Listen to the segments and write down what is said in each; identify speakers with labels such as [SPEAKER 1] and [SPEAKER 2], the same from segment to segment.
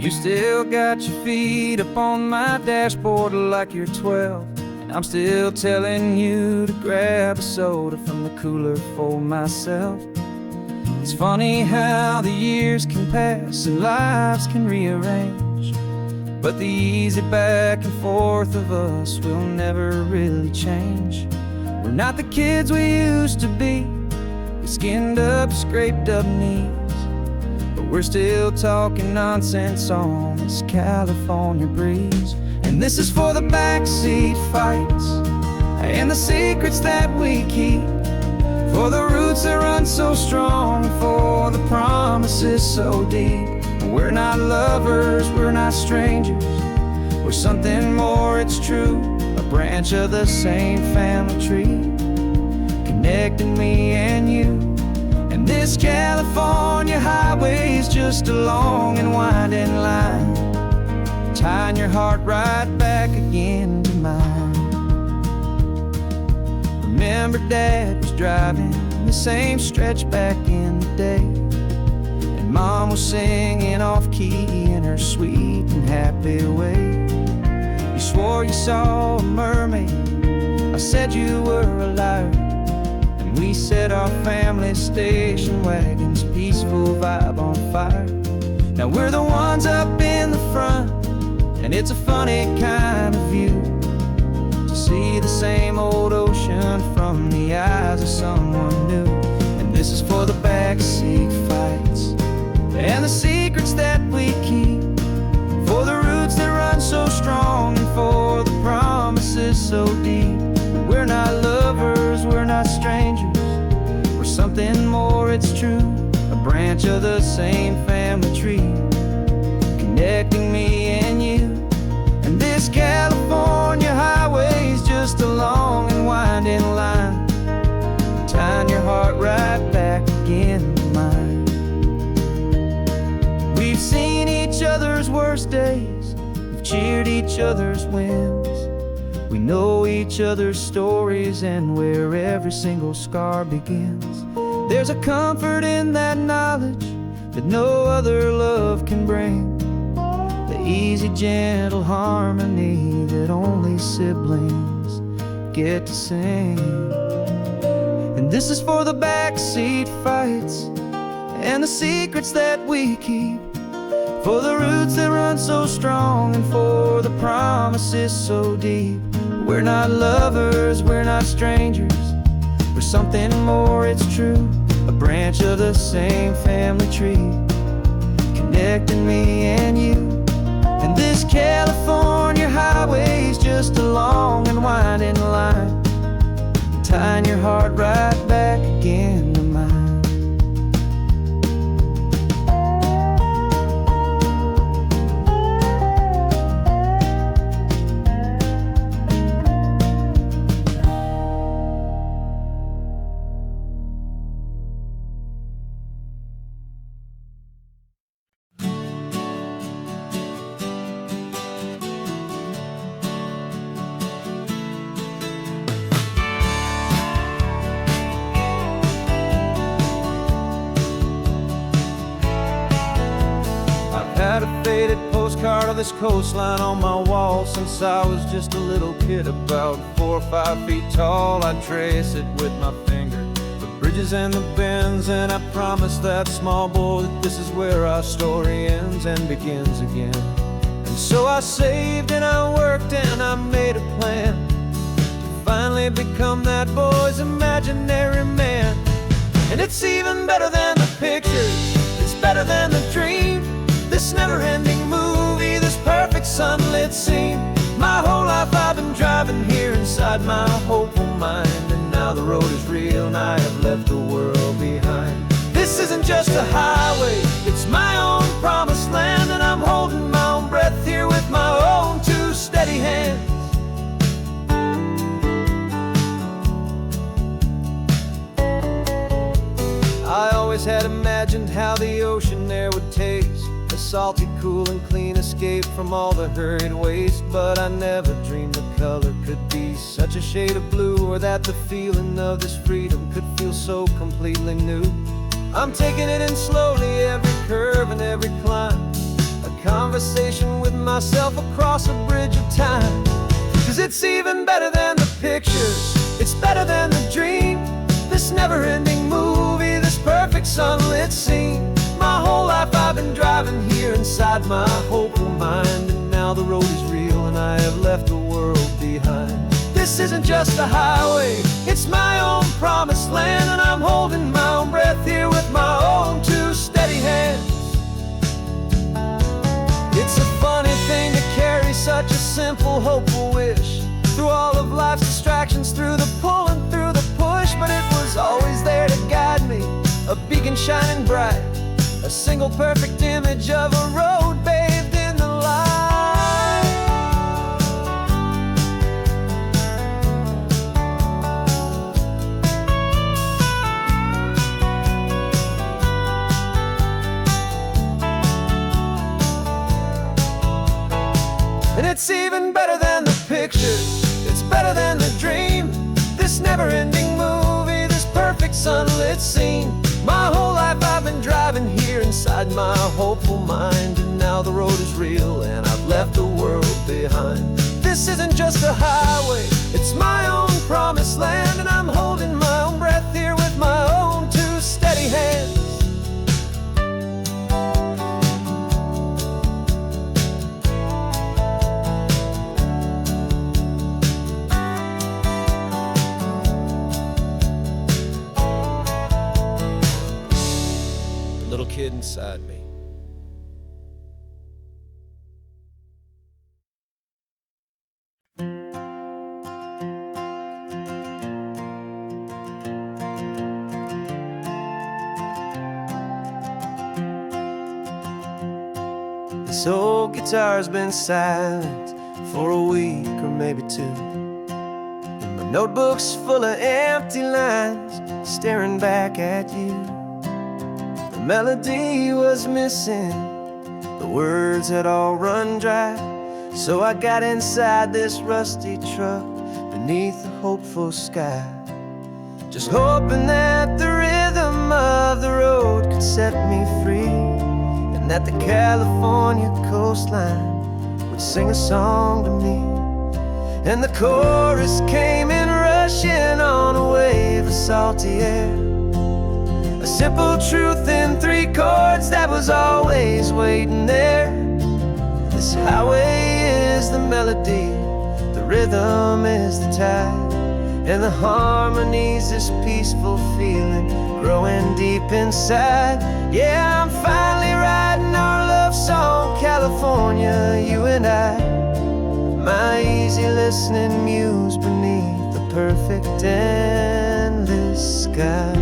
[SPEAKER 1] You still got your feet up on my dashboard like you're 12, and I'm still telling you to grab a soda from the cooler for myself. It's funny how the years can pass and lives can rearrange, but the easy back and forth of us will never really change. We're not the kids we used to be, with skinned up, scraped up knees, but we're still talking nonsense on this California breeze. And this is for the backseat fights and the secrets that we keep, for the roots that run so strong, for the promises so deep. We're not lovers, we're not strangers, we're something more, it's true. A branch of the same family tree, connecting me and you. And this California highway is just a long and winding line, tying your heart right back again to mine. Remember Dad was driving the same stretch back in the day, and Mom was singing off-key in her sweet and happy way. You swore you saw a mermaid, I said you were a liar, and we set our family station wagon's peaceful vibe on fire. Now we're the ones up in the front, and it's a funny kind of view to see the same old ocean from the eyes of someone new. And this is for the backseat fights and the secrets that we keep, for the roots that run so strong and for the promises so deep. We're not lovers, we're not strangers, we're something more, it's true. A branch of the same family tree, connecting me and you. And this California highway is just a long and winding line, tying your heart right back again to mine. We've seen each other's worst days, we've cheered each other's wins, we know each other's stories and where every single scar begins. There's a comfort in that knowledge that no other love can bring, the easy, gentle harmony that only siblings get to sing. And this is for the backseat fights and the secrets that we keep, for the roots that run so strong and for the promises so deep. We're not lovers, we're not strangers, we're something more, it's true. A branch of the same family tree, connecting me and you. And this California highway is just a long and winding line, tying your heart right back again to mine.
[SPEAKER 2] Had a faded postcard of this coastline on my wall since I was just a little kid, about 4 or 5 feet tall. I trace it with my finger, the bridges and the bends, and I promise that small boy that this is where our story ends and begins again. And so I saved and I worked and I made a plan to finally become that boy's imaginary man. And it's even better than the pictures, it's better than the dream, this never-ending movie, this perfect sunlit scene. My whole life I've been driving here inside my hopeful mind, and now the road is real and I have left the world behind. This isn't just a highway, it's my own promised land, and I'm holding my own breath here with my own 2 steady hands. I always had imagined how the ocean there would taste, a salty, cool and clean escape from all the hurried waste. But I never dreamed the color could be such a shade of blue, or that the feeling of this freedom could feel so completely new. I'm taking it in slowly, every curve and every climb, a conversation with myself across a bridge of time. 'Cause it's even better than the pictures, it's better than the dream. This never-ending movie, this perfect sunlit scene. My whole life I've been driving here inside my hopeful mind, and now the road is real and I have left the world behind. This isn't just a highway, it's my own promised land, and I'm holding my own breath here with my own two steady hands. It's a funny thing to carry such a simple, hopeful wish through all of life's distractions, through the pull and through the push. But it was always there to guide me, a beacon shining bright, a single perfect image of a road bathed in the light. And it's even better than the pictures, it's better than the dream. This never-ending movie, this perfect sunlit scene. My whole life I've been driving here inside my hopeful mind, and now the road is real and I've left the world behind. This isn't just a highway, it's my own promised land, and I'm holding my own breath here with my own two steady hands. Little kid inside me. This old guitar's been silent for a week or maybe two, and my notebook's full of empty lines staring back at you. The melody was missing, the words had all run dry. So I got inside this rusty truck beneath a hopeful sky, just hoping that the rhythm of the road could set me free, and that the California coastline would sing a song to me. And the chorus came in rushing on a wave of salty air, a simple truth in three chords that was always waiting there. This highway is the melody, the rhythm is the tide, and the harmony's this peaceful feeling growing deep inside. Yeah, I'm finally writing our love song, California, you and I. My easy listening muse beneath the perfect endless sky.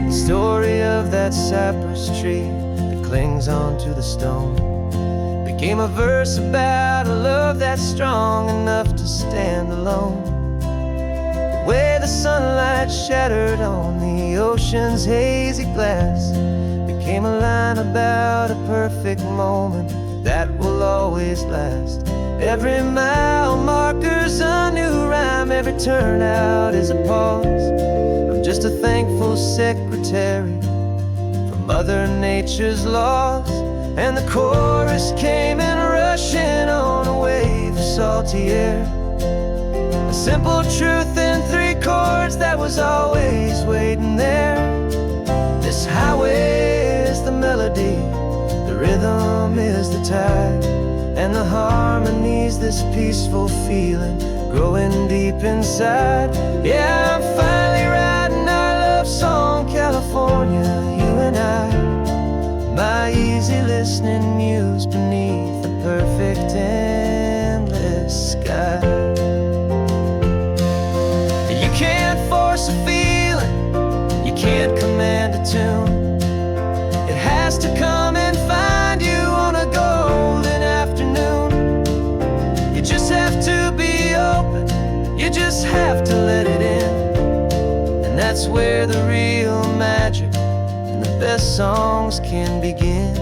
[SPEAKER 2] Story of that cypress tree that clings onto the stone became a verse about a love that's strong enough to stand alone. The way the sunlight shattered on the ocean's hazy glass became a line about a perfect moment that will always last. Every mile marker's a new rhyme, every turnout is a pause. I'm just a thankful secretary for Mother Nature's laws. And the chorus came in rushing on a wave of salty air, a simple truth in three chords that was always waiting there. This highway is the melody, the rhythm is the tide, and the harmony's this peaceful feeling growing deep inside. Yeah, I'm finally writing our love song, California, you and I. My easy listening muse beneath the perfect endless sky. You can't force a feeling, you can't command a tune. It has to come and find you on a golden afternoon. You just have to be open, you just have to let it in. And that's where the real magic and the best songs can begin.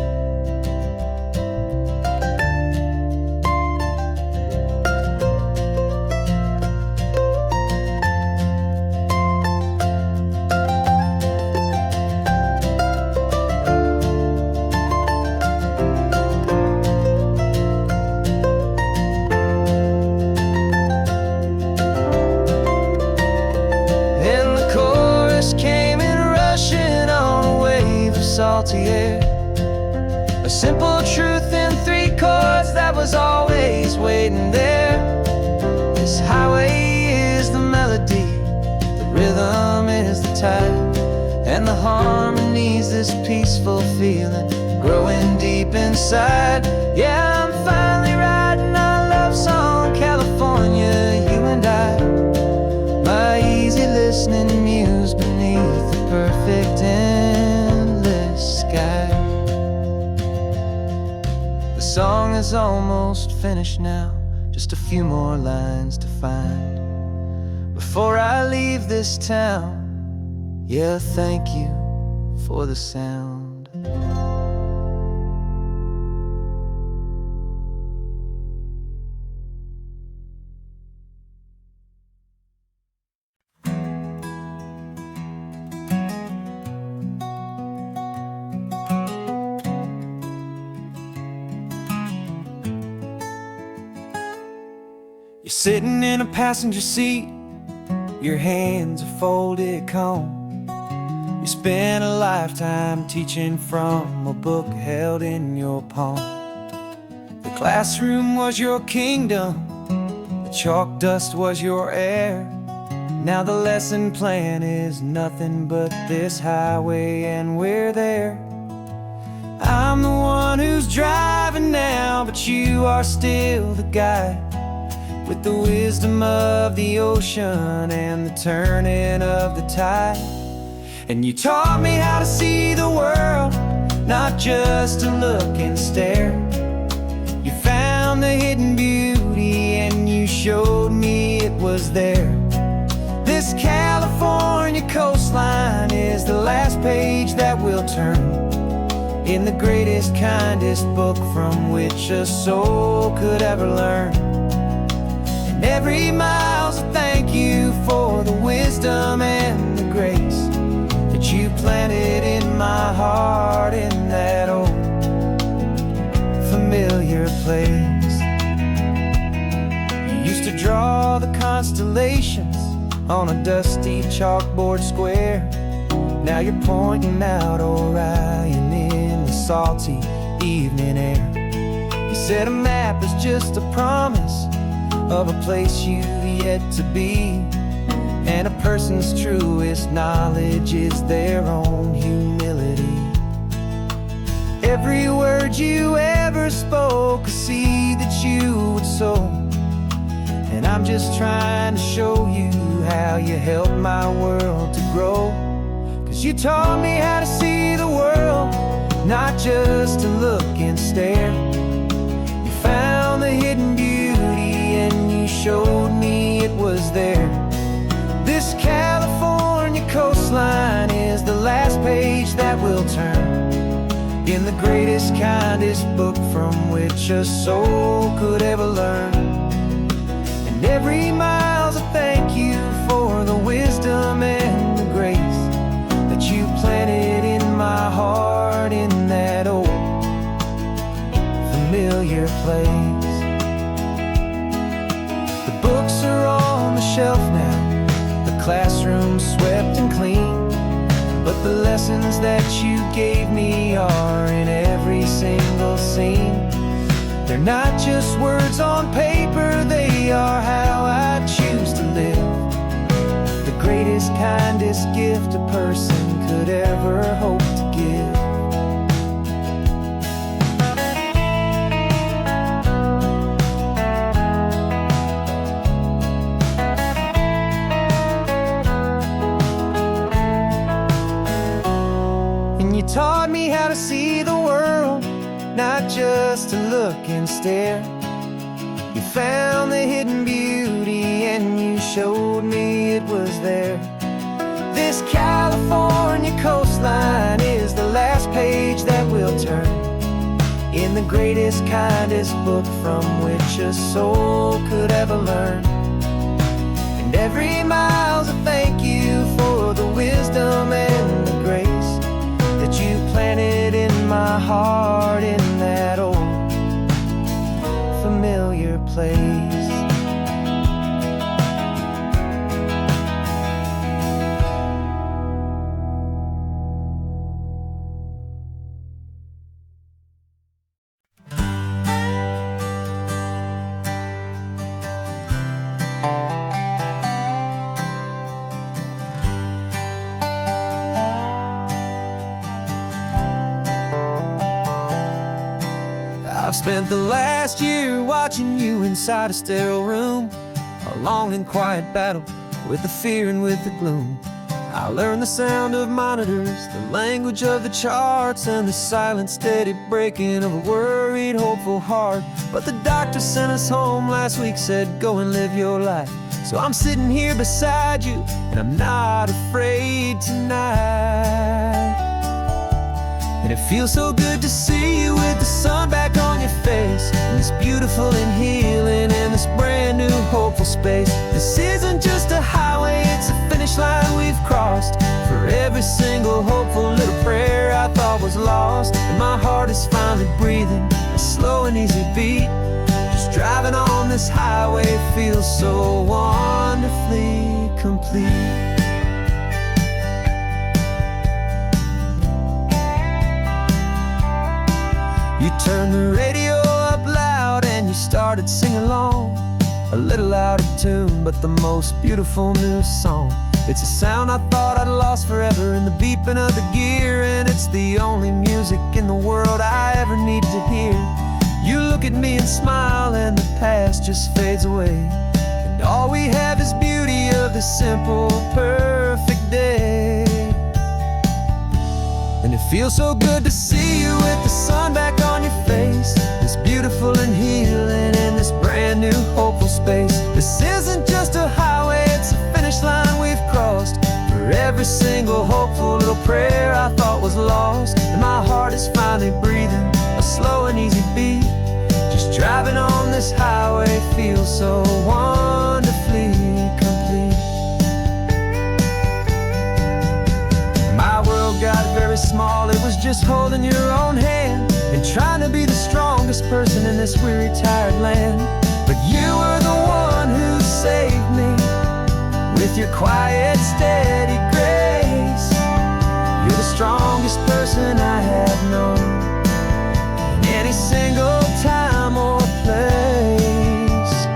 [SPEAKER 1] salty air. A simple truth in 3 chords that was always waiting there. This highway is the melody, the rhythm is the tide, and the harmony's this peaceful feeling growing deep inside. Yeah, I'm finally writing our love song, California, you and I. My easy listening muse beneath the perfect endless sky. The song is almost finished now, just a few more lines to find before I leave this town. Yeah, thank you for the sound. You're sitting in a passenger seat, your hands are folded calm. You spent a lifetime teaching from a book held in your palm. The classroom was your kingdom, the chalk dust was your air. Now the lesson plan is nothing but this highway, and we're there. I'm the one who's driving now, but you are still the guide, with the wisdom of the ocean and the turning of the tide. And you taught me how to see the world, not just to look and stare. You found the hidden beauty and you showed me it was there. This California coastline is the last page that we'll turn in the greatest, kindest book from which a soul could ever learn. And every mile's a thank you for the wisdom and the grace that you planted in my heart in that old familiar place. You used to draw the constellations on a dusty chalkboard square. Now you're pointing out Orion in the salty evening air. You said a map is just a promise of a place you've yet to be, and a person's truest knowledge is their own humility. Every word you ever spoke, a seed that you would sow, and I'm just trying to show you how you helped my world to grow. 'Cause you taught me how to see the world, not just to look and stare. You found the hidden beauty and you showed me it was there. This California coastline is the last page that we'll turn in the greatest, kindest book from which a soul could ever learn. And every mile's a thank you for the wisdom and the grace that you planted in my heart in that old familiar place. The books are on the shelf now, the classroom swept and clean, but the lessons that you gave me are in every single scene. They're not just words on paper, they are how I choose to live. The greatest, kindest gift a person could ever hope to give. And you taught me how to see the world, not just to look and stare. You found the hidden beauty and you showed me it was there. This California coastline is the last page that we'll turn in the greatest, kindest book from which a soul could ever learn. And every mile's a thank you for the wisdom and the grace that you planted in my heart in that old familiar place. I've spent the last year watching you inside a sterile room, a long and quiet battle with the fear and with the gloom. I learned the sound of monitors, the language of the charts, and the silent, steady breaking of a worried, hopeful heart. But the doctor sent us home last week, said, go and live your life. So I'm sitting here beside you, and I'm not afraid tonight. And it feels so good to see you with the sun back on your face, and this beautiful and healing in this brand new hopeful space. This isn't just a highway, it's a finish line we've crossed. For every single hopeful little prayer I thought was lost, and my heart is finally breathing a slow and easy beat. Just driving on this highway feels so wonderfully complete. You turned the radio up loud and you started singing along, a little out of tune, but the most beautiful new song. It's a sound I thought I'd lost forever in the beeping of the gear, and it's the only music in the world I ever need to hear. You look at me and smile, and the past just fades away, and all we have is beauty of this simple, perfect day. And it feels so good to see you with the sun back on your face, this beautiful and healing in this brand new hopeful space. This isn't just a highway, it's a finish line we've crossed. For every single hopeful little prayer I thought was lost, and my heart is finally breathing a slow and easy beat. Just driving on this highway feels so wonderfully complete. My world got very small, it was just holding your own hand and trying to be the strongest person in this weary, tired land. But you were the one who saved me with your quiet, steady grace. You're the strongest person I have known in any single time or place.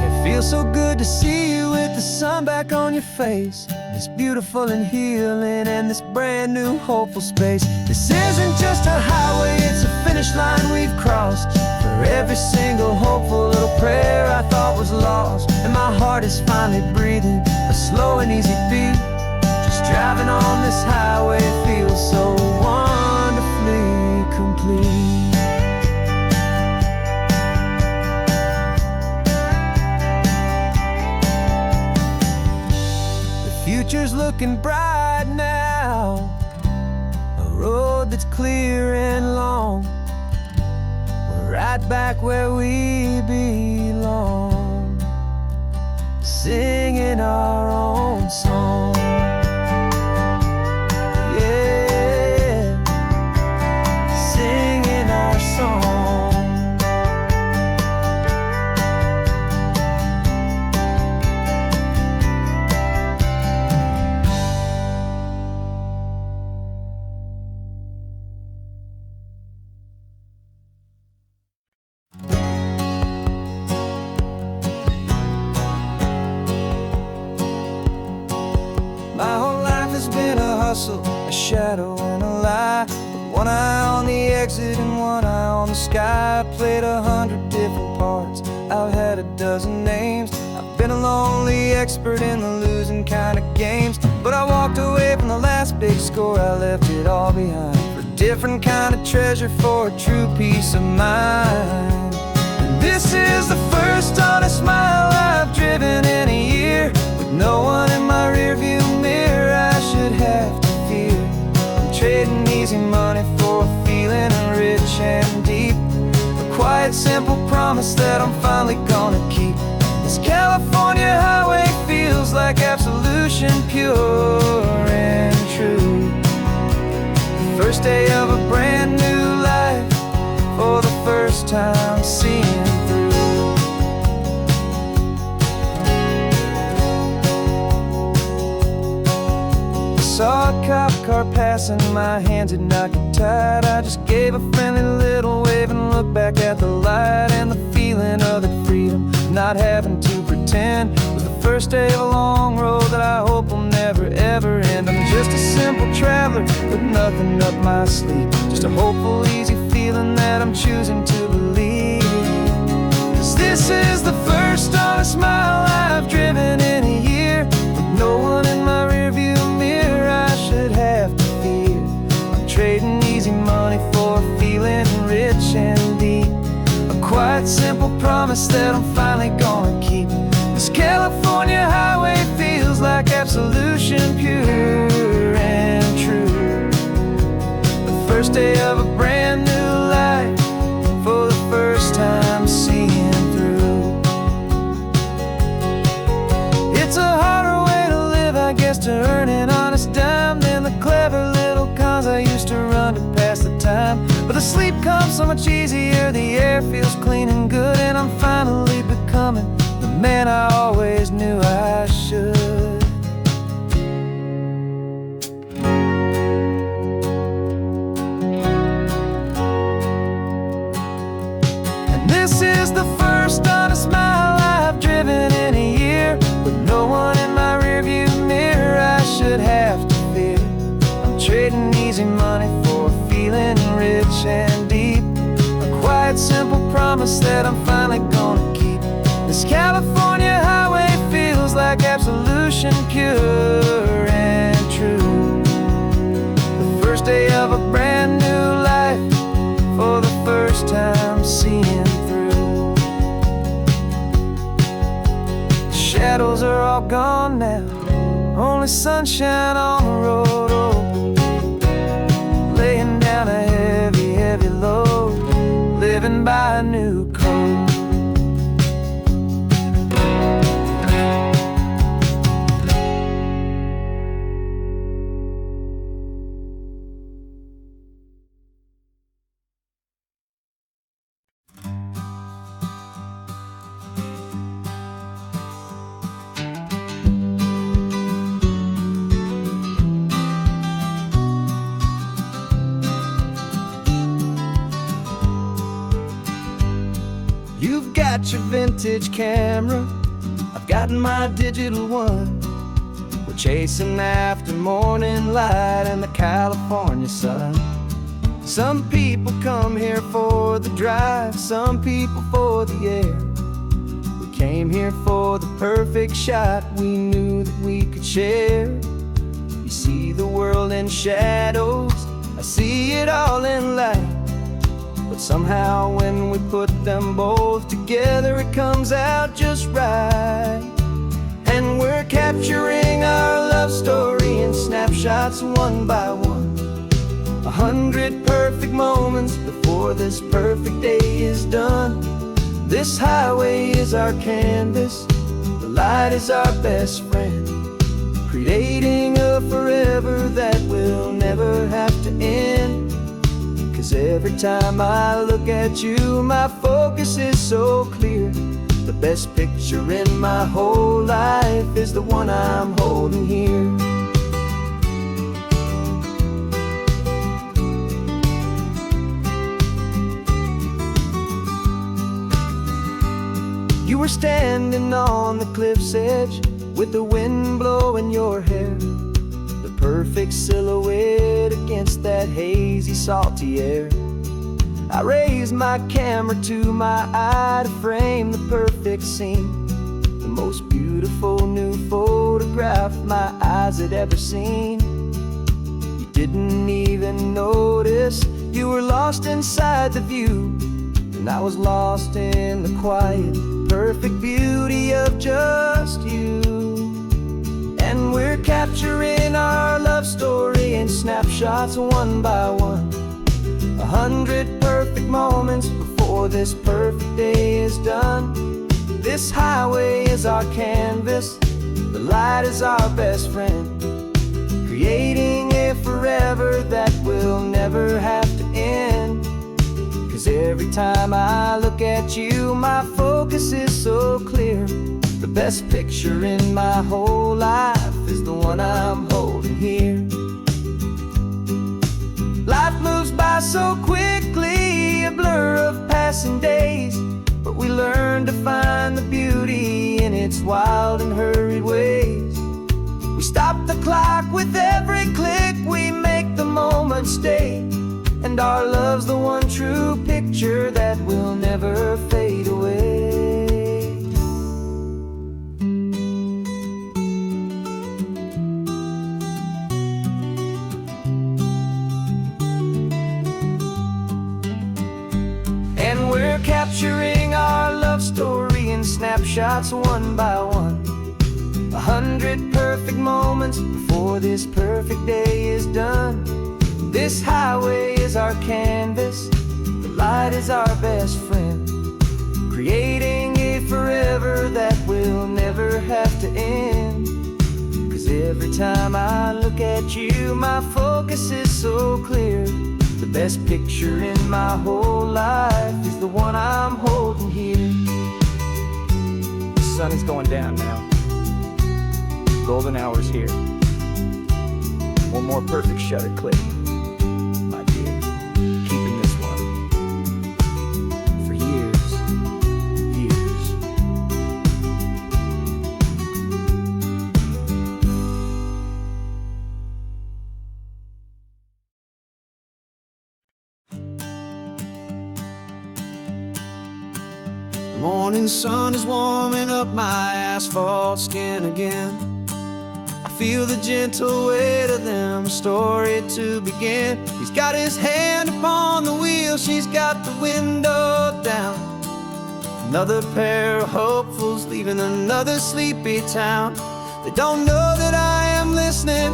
[SPEAKER 1] It feels so good to see you with the sun back on your face, this beautiful and healing and this brand new hopeful space. This isn't just a highway, it's a finish line we've crossed. For every single hopeful little prayer I thought was lost, and my heart is finally breathing a slow and easy beat. Just driving on this highway feels so wonderfully complete. Future's looking bright now, a road that's clear and long. We're right back where we belong, singing our own song. Yeah, singing our song. My whole life has been a hustle, a shadow and a lie, with one eye on the exit and one eye on the sky. I played 100 different parts, I've had a dozen names. I've been a lonely expert in the losing kind of games, but I walked away from the last big score, I left it all behind for a different kind of treasure, for a true peace of mind. And this is the first honest mile I've driven in a year, with no one in my rearview mirror I should have to fear. I'm trading easy money for a feeling rich and deep, a quiet, simple promise that I'm finally gonna keep. This California highway feels like absolution, pure and true. The first day of a brand new life, for the first time seeing through. Saw a cop car passing, my hands had not got tied. I just gave a friendly little wave and looked back at the light, and the feeling of the freedom, not having to pretend, was the first day of a long road that I hope will never ever end. I'm just a simple traveler with nothing up my sleeve, just a hopeful, easy feeling feeling that I'm choosing to believe. 'Cause this is the first honest mile I've driven in a year, with no one in my rearview mirror I should have to fear. I'm trading easy money for a feeling rich and deep, a quiet, simple promise that I'm finally gonna keep. This California highway feels like absolution, pure and true. The first day of a brand new life, for the first time seeing through. It's a harder way to live, I guess, to earn an honest dime than the clever little cons I used to run to pass the time. But the sleep comes so much easier, the air feels clean and good, and I'm finally becoming the man I always knew I should. And this is the first honest mile I've driven in a year, with no one in my rearview mirror I should have to fear. I'm trading easy money for a feeling rich and deep, a quiet, simple promise that I'm finally gonna keep. This California highway feels like absolution, pure and true. The first day of a brand new life, for the first time seeing through. The shadows are all gone now, only sunshine on the road. Oh, laying down a heavy, heavy load, living by a new code. You've got your vintage camera, I've got my digital one. We're chasing after morning light and the California sun. Some people come here for the drive, some people for the air. We came here for the perfect shot we knew that we could share. You see the world in shadows, I see it all in light. But somehow when we put them both together, it comes out just right. And we're capturing our love story in snapshots one by one. 100 perfect moments before this perfect day is done. This highway is our canvas, the light is our best friend, creating a forever that will never have to end. 'Cause every time I look at you, my focus is so clear. The best picture in my whole life is the one I'm holding here. You were standing on the cliff's edge with the wind blowing your hair, the perfect silhouette against that hazy, salty air. I raised my camera to my eye to frame the perfect scene, the most beautiful new photograph my eyes had ever seen. You didn't even notice you were lost inside the view, and I was lost in the quiet, perfect beauty of just you. And we're capturing our love story in snapshots one by one. 100 perfect moments before this perfect day is done. This highway is our canvas, the light is our best friend, creating a forever that will never have to end. 'Cause every time I look at you, my focus is so clear. The best picture in my whole life is the one I'm holding here. Life moves by so quickly, a blur of passing days, but we learn to find the beauty in its wild and hurried ways. We stop the clock with every click, we make the moment stay, and And our love's the one true picture that will never fade away. And we're capturing our love story in snapshots one by one. 100 perfect moments before this perfect day is done. This highway is our canvas, the light is our best friend, creating a forever that will never have to end. 'Cause every time I look at you, my focus is so clear. The best picture in my whole life is the one I'm holding here. The sun is going down now. Golden hour's here. One more perfect shutter click, my dear. Keeping this one for years, years. The morning sun is warming up my asphalt skin again. Feel the gentle weight of them, a story to begin. He's got his hand upon the wheel, she's got the window down. Another pair of hopefuls leaving another sleepy town. They don't know that I am listening,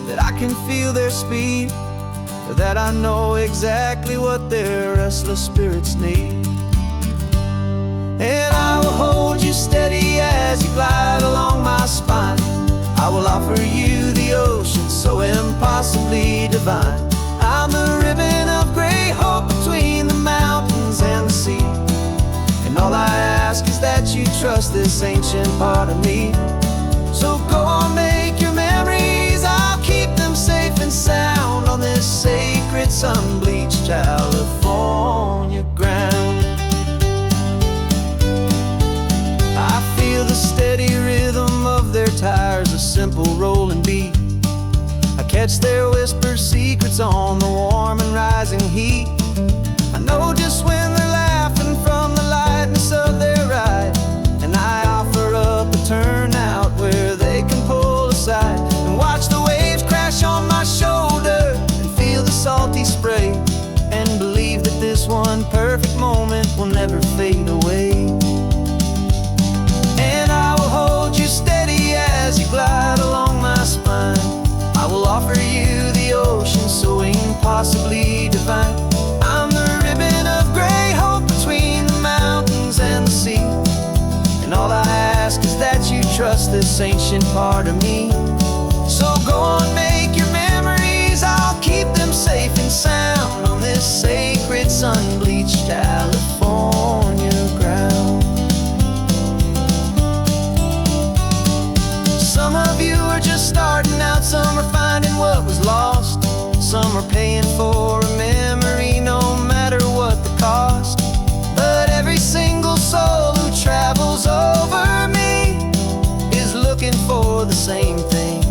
[SPEAKER 1] that I can feel their speed, or that I know exactly what their restless spirits need. And I will hold you steady as you glide along my spine. I will offer you the ocean so impossibly divine. I'm the ribbon of gray hope between the mountains and the sea. And all I ask is that you trust this ancient part of me. So go on, make your memories, I'll keep them safe and sound on this sacred sun-bleached California ground. I feel the steady rhythm of their tires, a simple rolling beat. I catch their whispered secrets on the warm and rising heat. I know just when they're laughing from the lightness of their ride, and I offer up a turnout where they can pull aside and watch the waves crash on my shoulder and feel the salty spray, and believe that this one perfect moment will never fade away. And I will hold you steady as you glide along my spine. I will offer you the ocean so impossibly divine. I'm the ribbon of gray hope between the mountains and the sea. And all I ask is that you trust this ancient part of me. So go on, make your memories, I'll keep them safe and sound on this sacred sun-bleached California ground. Some of you are just starting out, some are finding what was lost, some are paying for a memory no matter what the cost. But every single soul who travels over me is looking for the same thing,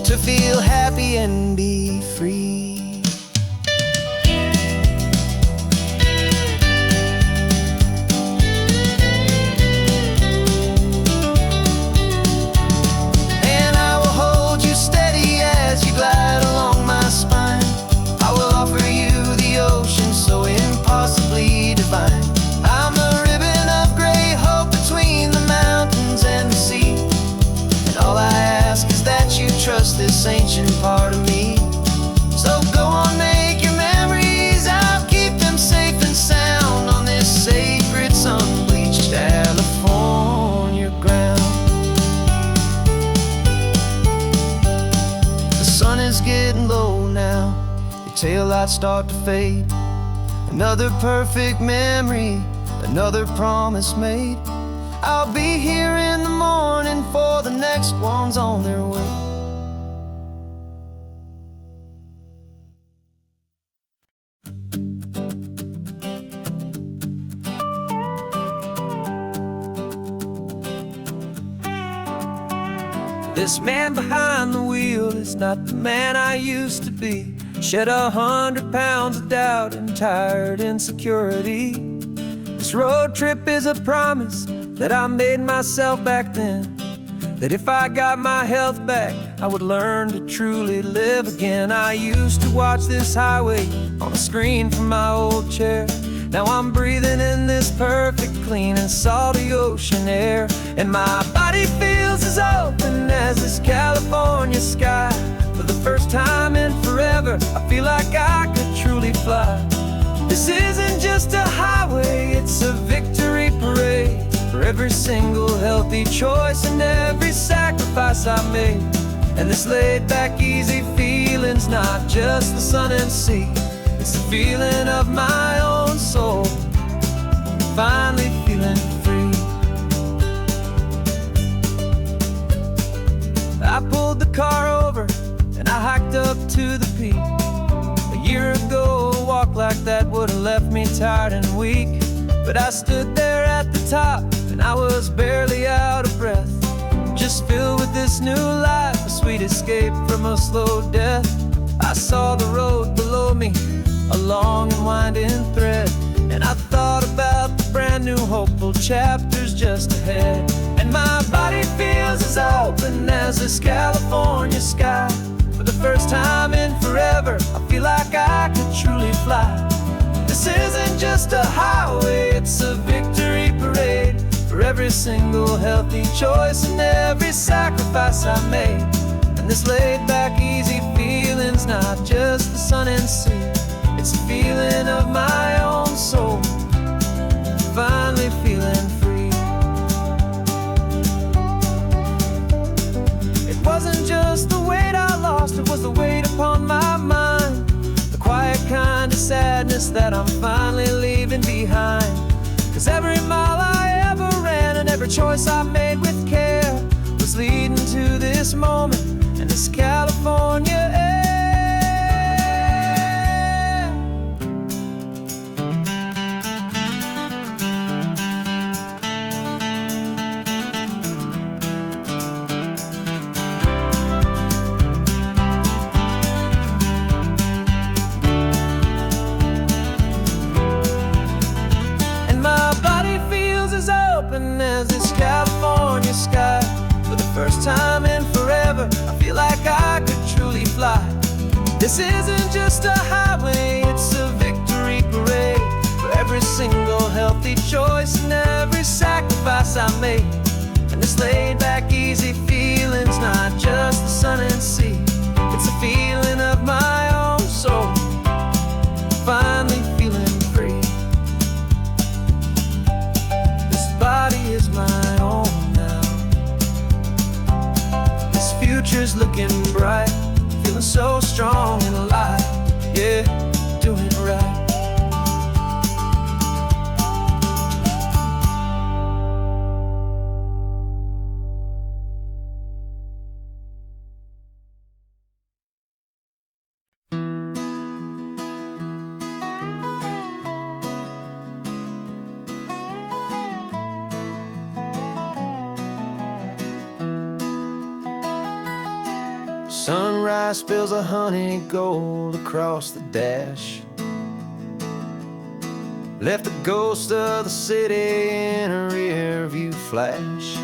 [SPEAKER 1] to feel happy and be free. Glide along my spine. I will offer you the ocean so impossibly divine. I'm the ribbon of gray hope between the mountains and the sea. And all I ask is that you trust this ancient part of me. So go on, make your memories, I'll keep them safe and sound on this sacred sun-bleached California ground. Sun is getting low now, your taillights start to fade. Another perfect memory, another promise made. I'll be here in the morning for the next ones on their way. This man behind the wheel is not the man I used to be. Shed 100 pounds of doubt and tired insecurity. This road trip is a promise that I made myself back then, that if I got my health back, I would learn to truly live again. I used to watch this highway on a screen from my old chair. Now I'm breathing in this perfect, clean and salty ocean air. And my body feels as open as this California sky. For the first time in forever, I feel like I could truly fly. This isn't just a highway, it's a victory parade. For every single healthy choice and every sacrifice I made. And this laid back, easy feeling's not just the sun and sea. It's the feeling of my own soul, finally feeling free. I pulled the car over and I hiked up to the peak. A year ago, a walk like that would've left me tired and weak. But I stood there at the top and I was barely out of breath, just filled with this new life, a sweet escape from a slow death. I saw the road below me, a long and winding thread, and I thought about the brand new hopeful chapters just ahead. And my body feels as open as this California sky. For the first time in forever, I feel like I could truly fly. This isn't just a highway, it's a victory parade. For every single healthy choice and every sacrifice I made. And this laid back, easy feeling's not just the sun and sea. It's a feeling of my own soul, finally feeling free. It wasn't just the weight I lost, it was the weight upon my mind. The quiet kind of sadness that I'm finally leaving behind. 'Cause every mile I ever ran and every choice I made with care was leading to this moment and this California air. As this California sky. For the first time in forever, I feel like I could truly fly. This isn't just a highway, it's a victory parade. For every single healthy choice and every sacrifice I made. And this laid back, easy feeling's not just the sun and sea. It's a feeling of my own soul, finally feeling free. Body is my own now. This future's looking bright, feeling so strong and alive. Yeah, doing it right. Sunrise spills a honey gold across the dash. Left the ghost of the city in a rear view flash.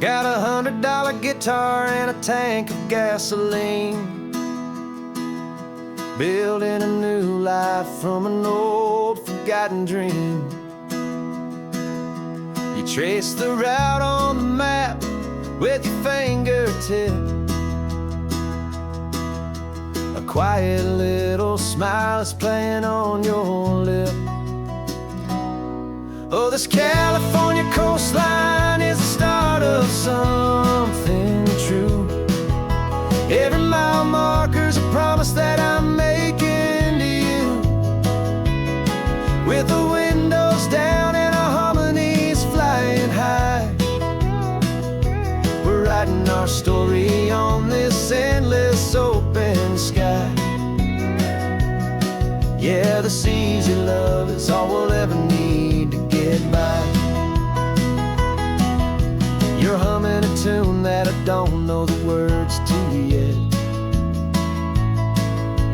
[SPEAKER 1] Got a $100 guitar and a tank of gasoline. Building a new life from an old forgotten dream. You trace the route on the map with your fingertip. A quiet little smile is playing on your lip. Oh, this California coastline is the start of something true. Every mile marker's a promise that I'm making to you. With the windows down and our harmonies flying high, writing our story on this endless open sky. Yeah, this easy love is all we'll ever need to get by. You're humming a tune that I don't know the words to yet.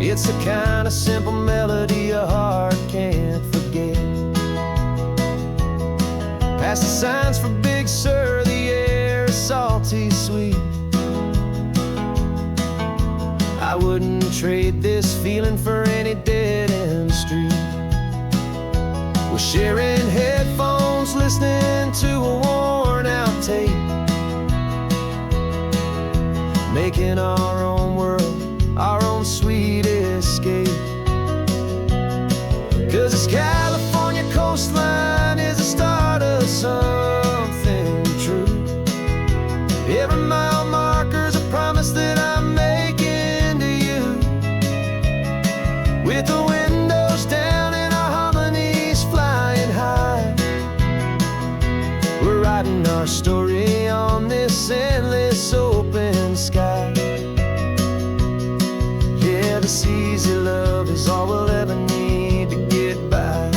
[SPEAKER 1] It's the kind of simple melody a heart can't forget. Past the signs for Big Sur, the air is salty sweet. I wouldn't trade this feeling for any dead-end street. We're sharing headphones, listening to a worn-out tape, making our own world, our own sweet escape. 'Cause this California coastline is the start of something true. Every mile marker's a promise that I'm making to you. With the windows down and our harmonies flying high, we're writing our story on this endless open sky. Yeah, this easy love is all we'll ever need to get by.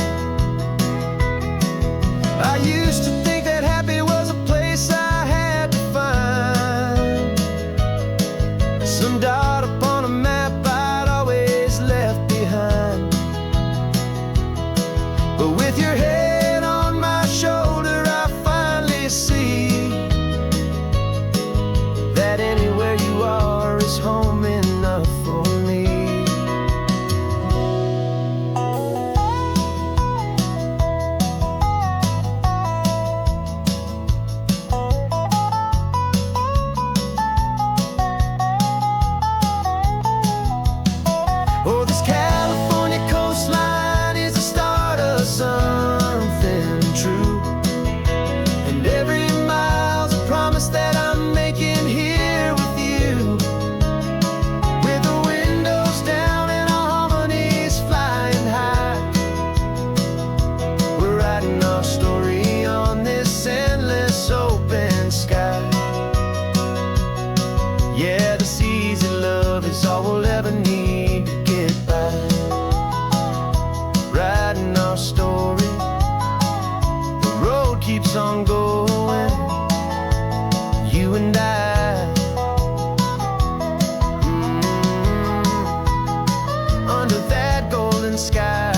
[SPEAKER 1] I used to think that happy was a place I had to find, some dot upon a map I'd always left behind. But with your head on my shoulder, I finally see that anywhere you are is home enough for me. Oh, this California coastline is the start of something true. And every mile's a promise that I'm making here with you. With the windows down and our harmonies flying high, we're writing our story on this endless open sky. Yeah, this easy love is all we'll ever need to get by. Writing our story, the road keeps on going, you and I. Under that golden sky.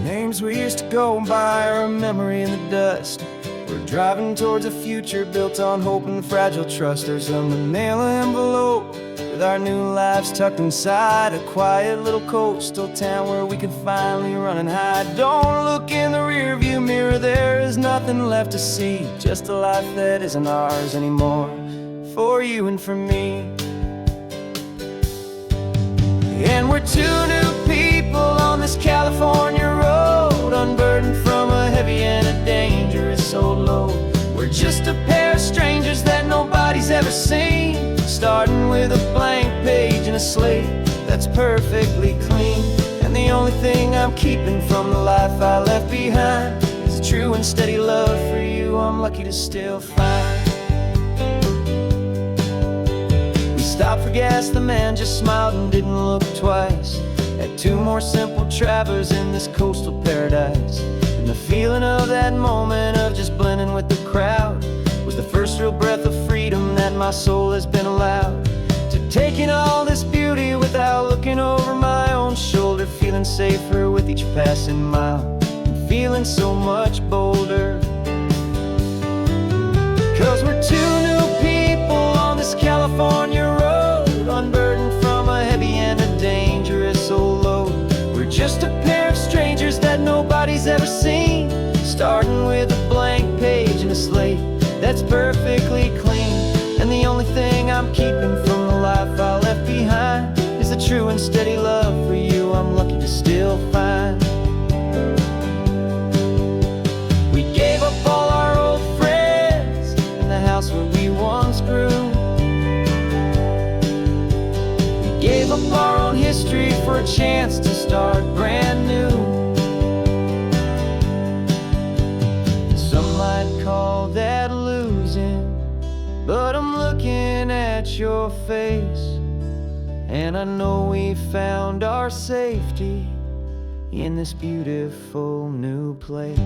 [SPEAKER 1] Names we used to go by are a memory in the dust. We're driving towards a future built on hope and fragile trust. There's a manila envelope with our new lives tucked inside, a quiet little coastal town where we can finally run and hide. Don't look in the rearview mirror, there is nothing left to see, just a life that isn't ours anymore, for you and for me. And we're two new people on this California road, unburdened from a heavy and a dangerous old load. We're just a pair of strangers that nobody's ever seen, starting with a blank page and a slate that's perfectly clean. And the only thing I'm keeping from the life I left behind is a true and steady love for you I'm lucky to still find. Stopped for gas, the man just smiled and didn't look twice. Had two more simple travelers in this coastal paradise. And the feeling of that moment of just blending with the crowd was the first real breath of freedom that my soul has been allowed. To take in all this beauty without looking over my own shoulder, feeling safer with each passing mile, and feeling so much bolder. 'Cause we're two new people on this California road, unburdened from a heavy and a dangerous old load. We're just a pair of strangers that nobody's ever seen, starting with a blank page and a slate that's perfectly clean. And the only thing I'm keeping from the life I left behind is a true and steady love for you I'm lucky to still find. We gave up all our old friends in the house where we once grew. Gave up our own history for a chance to start brand new. Some might call that losing, miss your face. And I know we found our safety in this beautiful new place.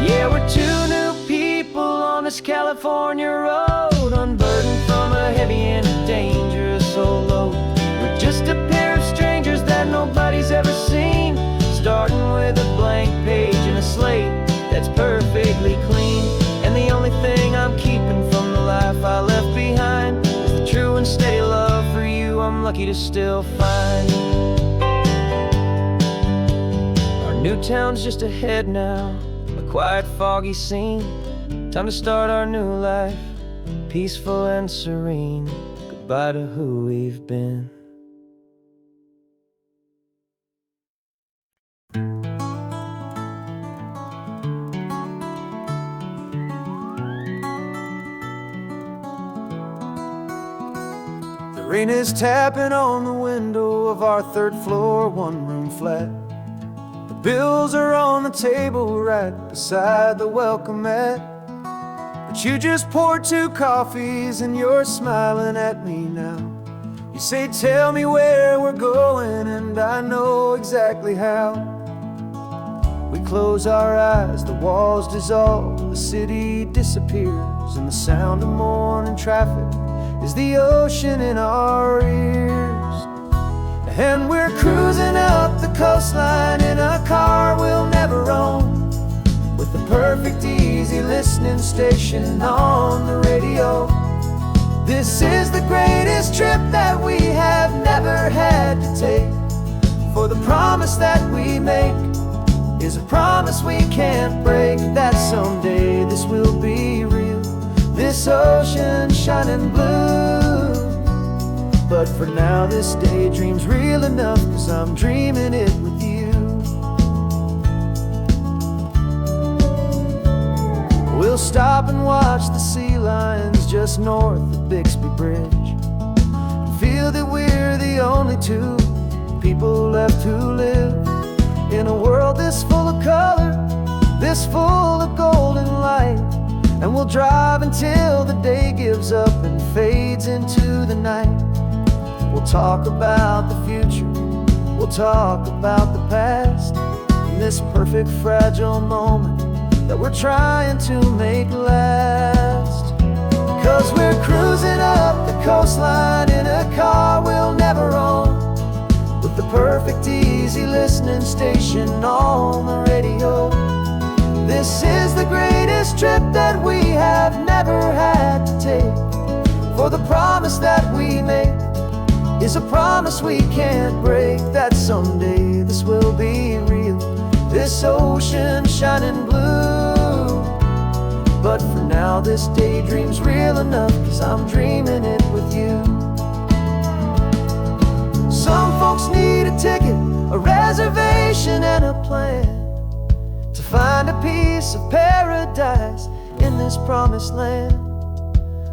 [SPEAKER 1] Yeah, we're two new people on this California road, unburdened from a heavy and a dangerous old load. We're just a pair of strangers that nobody's ever seen, starting with a blank page and a slate that's perfectly clean. And the only thing I'm keeping from the life I left behind is the true and steady love for you I'm lucky to still find. Our new town's just ahead now, a quiet, foggy scene. Time to start our new life, peaceful and serene. Goodbye to who we've been. The rain is tapping on the window of our third floor, one-room flat. The bills are on the table right beside the welcome mat. But you just poured 2 coffees and you're smiling at me now. You say, tell me where we're going, and I know exactly how. We close our eyes, the walls dissolve, the city disappears, and the sound of morning traffic is the ocean in our ears. And we're cruising up the coastline in a car we'll never own, with the perfect easy listening station on the radio. This is the greatest trip that we have never had to take, for the promise that we make is a promise we can't break, that someday this will be real, this ocean shining blue. But for now this daydream's real enough, 'cause I'm dreaming it with you. We'll stop and watch the sea lions just north of Bixby Bridge, and feel that we're the only 2 people left who live in a world this full of color, this full of golden light. And we'll drive until the day gives up and fades into the night. We'll talk about the future, we'll talk about the past, in this perfect fragile moment that we're trying to make last. 'Cause we're cruising up the coastline in a car we'll never own, with the perfect easy listening station on the radio. This is the greatest trip that we have never had to take, for the promise that we make is a promise we can't break, that someday this will be real, this ocean shining blue. But for now this daydream's real enough, 'cause I'm dreaming it with you. Some folks need a ticket, a reservation and a plan, to find a piece of paradise in this promised land.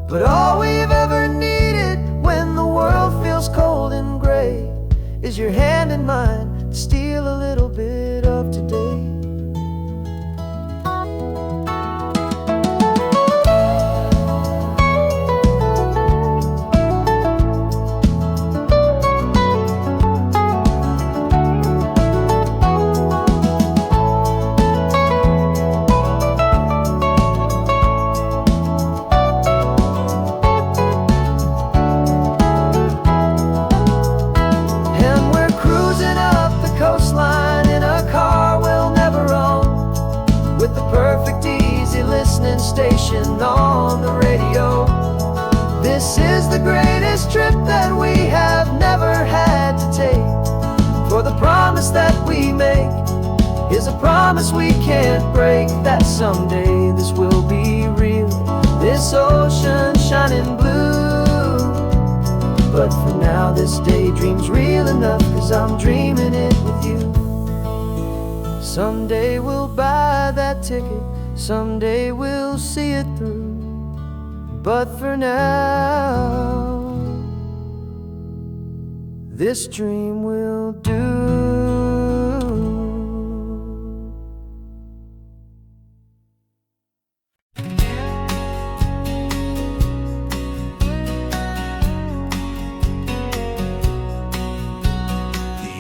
[SPEAKER 1] But all we've ever needed when the world feels cold and gray is your hand in mine to steal a little bit of today. Station on the radio. This is the greatest trip that we have never had to take, for the promise that we make is a promise we can't break, that someday this will be real, this ocean shining blue. But for now this daydream's real enough, 'cause I'm dreaming it with you. Someday we'll buy that ticket, someday we'll see it through. But for now, this dream will do.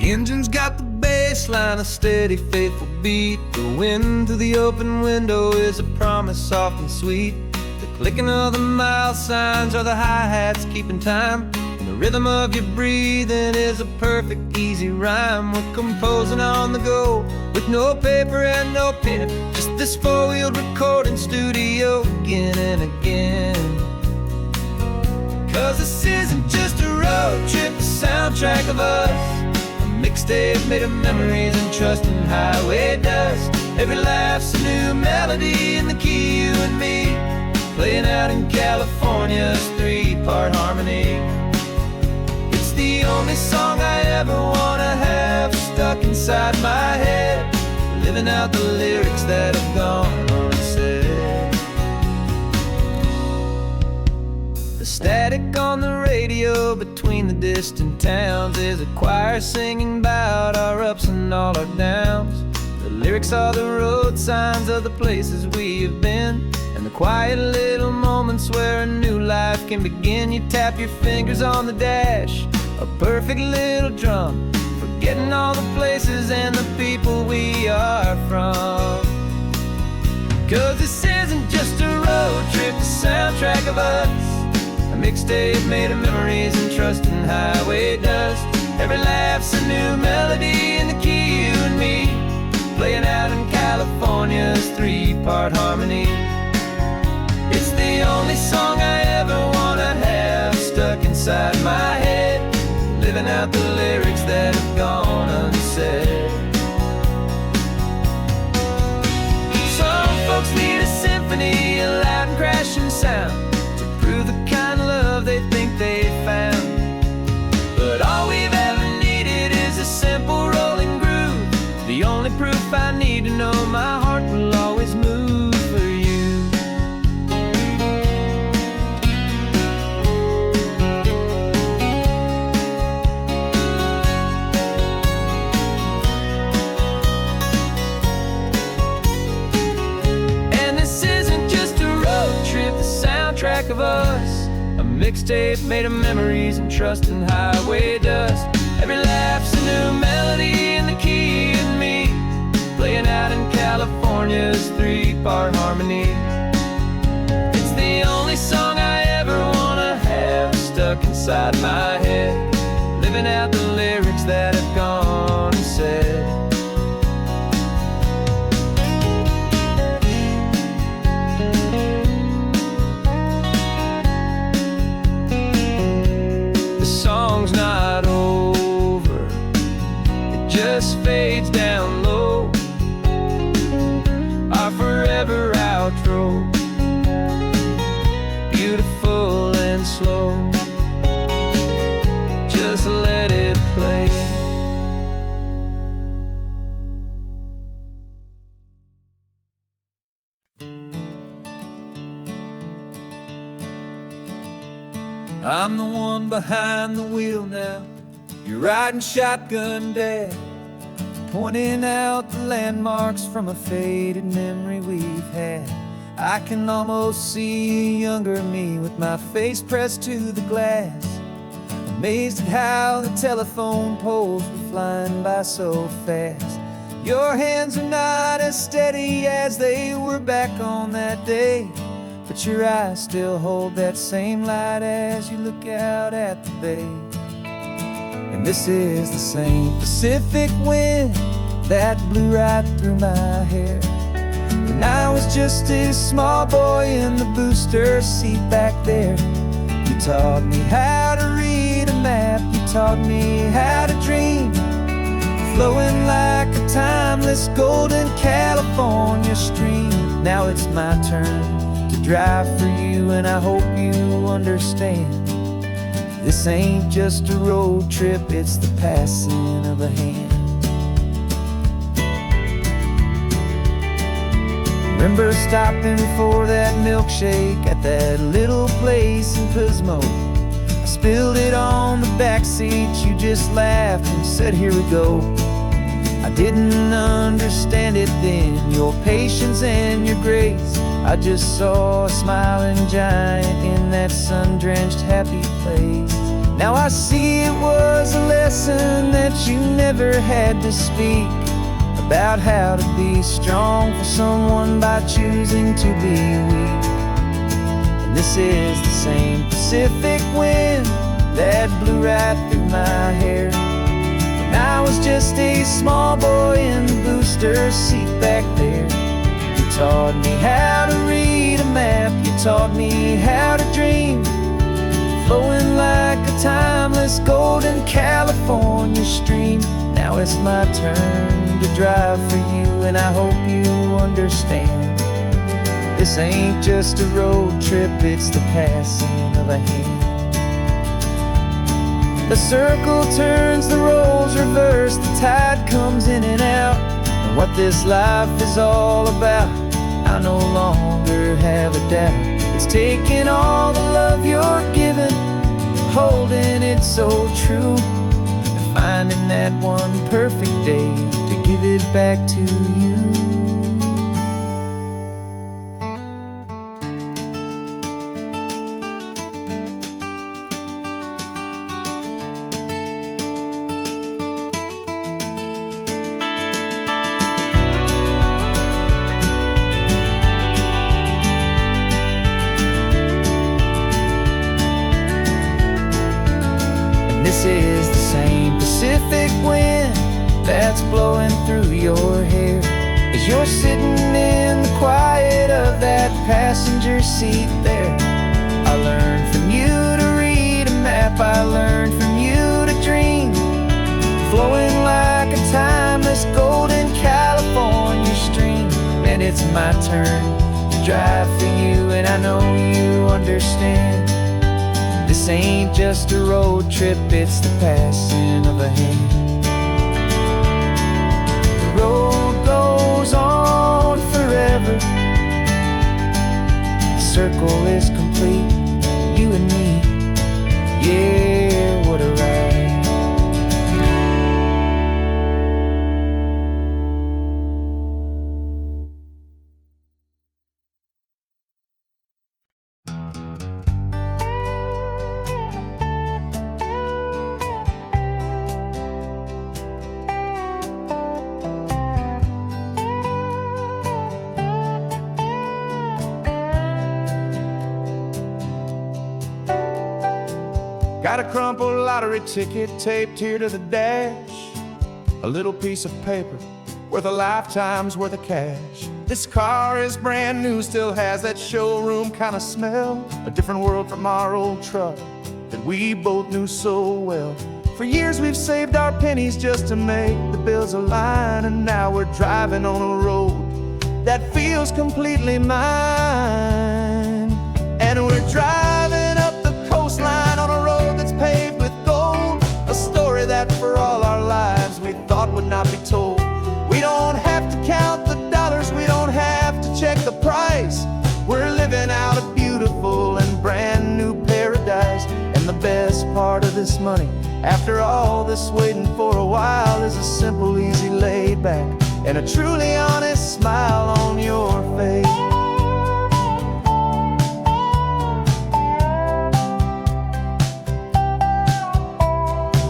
[SPEAKER 2] The engine's got the bass line, a steady, faithful beat. The wind through the open window is a promise soft and sweet. The clicking of the mile signs are the hi-hats keeping time. And the rhythm of your breathing is a perfect, easy rhyme. We're composing on the go with no paper and no pen, just this four-wheeled recording studio again and again. 'Cause this isn't just a road trip, the soundtrack of us. Mixtape made of memories and trust in highway dust. Every laugh's a new melody in the key, you and me, playing out in California's three-part harmony. It's the only song I ever wanna have stuck inside my head, living out the lyrics that have gone unsaid. The static on the radio between the distant towns is a choir singing about our ups and all our downs. The lyrics are the road signs of the places we have been, and the quiet little moments where a new life can begin. You tap your fingers on the dash, a perfect little drum, forgetting all the places and the people we are from. 'Cause this isn't just a road trip, the soundtrack of us. A mixtape made of memories and trust in highway dust. Every laugh's a new melody in the key, you and me, playing out in California's three-part harmony. It's the only song I ever wanna have stuck inside my head, living out the lyrics that have gone unsaid. Some folks need a symphony, a loud and crashing sound, to prove the kind of love they think they found. But all we've ever needed is a simple rolling groove, the only proof I need to know my heart will always move for you. And this isn't just a road trip, the soundtrack of us. A mixtape made of memories and trust in highway dust. Every laugh's a new melody in the key, and me, playing out in California's three-part harmony. It's the only song I ever wanna have stuck inside my head, living out the lyrics that have gone unsaid. Song's not over, it just fades down low, our forever outro, beautiful and slow, just let it play. I'm the one behind the wheel now, you're riding shotgun, Dad, pointing out the landmarks from a faded memory we've had. I can almost see a younger me with my face pressed to the glass, amazed at how the telephone poles were flying by so fast. Your hands are not as steady as they were back on that day, but your eyes still hold that same light as you look out at the bay. And this is the same Pacific wind that blew right through my hair when I was just a small boy in the booster seat back there. You taught me how to read a map, you taught me how to dream, flowing like a timeless golden California stream. Now it's my turn to drive for you, and I hope you understand. This ain't just a road trip, it's the passing of a hand.
[SPEAKER 1] Remember stopping for that milkshake at that little place in Pismo. I spilled it on the back seat, you just laughed and said, "Here we go." I didn't understand it then, your patience and your grace. I just saw a smiling giant in that sun-drenched happy place. Now I see it was a lesson that you never had to speak, about how to be strong for someone by choosing to be weak. And this is the same Pacific wind that blew right through my hair when I was just a small boy in the booster seat back there. You taught me how to read a map, you taught me how to dream, flowing like a timeless golden California stream. Now it's my turn to drive for you, and I hope you understand. This ain't just a road trip, it's the passing of a hand. The circle turns, the roles reverse, the tide comes in and out. And what this life is all about, I no longer have a doubt. It's taking all the love you're giving, holding it so true, and finding that one perfect day to give it back to you. This is the same Pacific wind that's blowing through your hair as you're sitting in the quiet of that passenger seat there. I learned from you to read a map, I learned from you to dream, flowing like a timeless golden California stream. And it's my turn to drive for you, and I know you understand. This ain't just a road trip, it's the passing of a hand. The road goes on forever, the circle is complete, you and me, yeah, what a ride. Got a crumpled lottery ticket taped here to the dash, a little piece of paper worth a lifetime's worth of cash. This car is brand new, still has that showroom kind of smell, a different world from our old truck that we both knew so well. For years we've saved our pennies just to make the bills align, and now we're driving on a road that feels completely mine. And we're driving up the coastline on a road that's paved with gold, a story that for all our lives we thought would not be told. We don't have to count the dollars, we don't have to check the price. We're living out a beautiful and brand new paradise. And the best part of this money, after all this waiting for a while, is a simple, easy, laid back, and a truly honest smile on your face.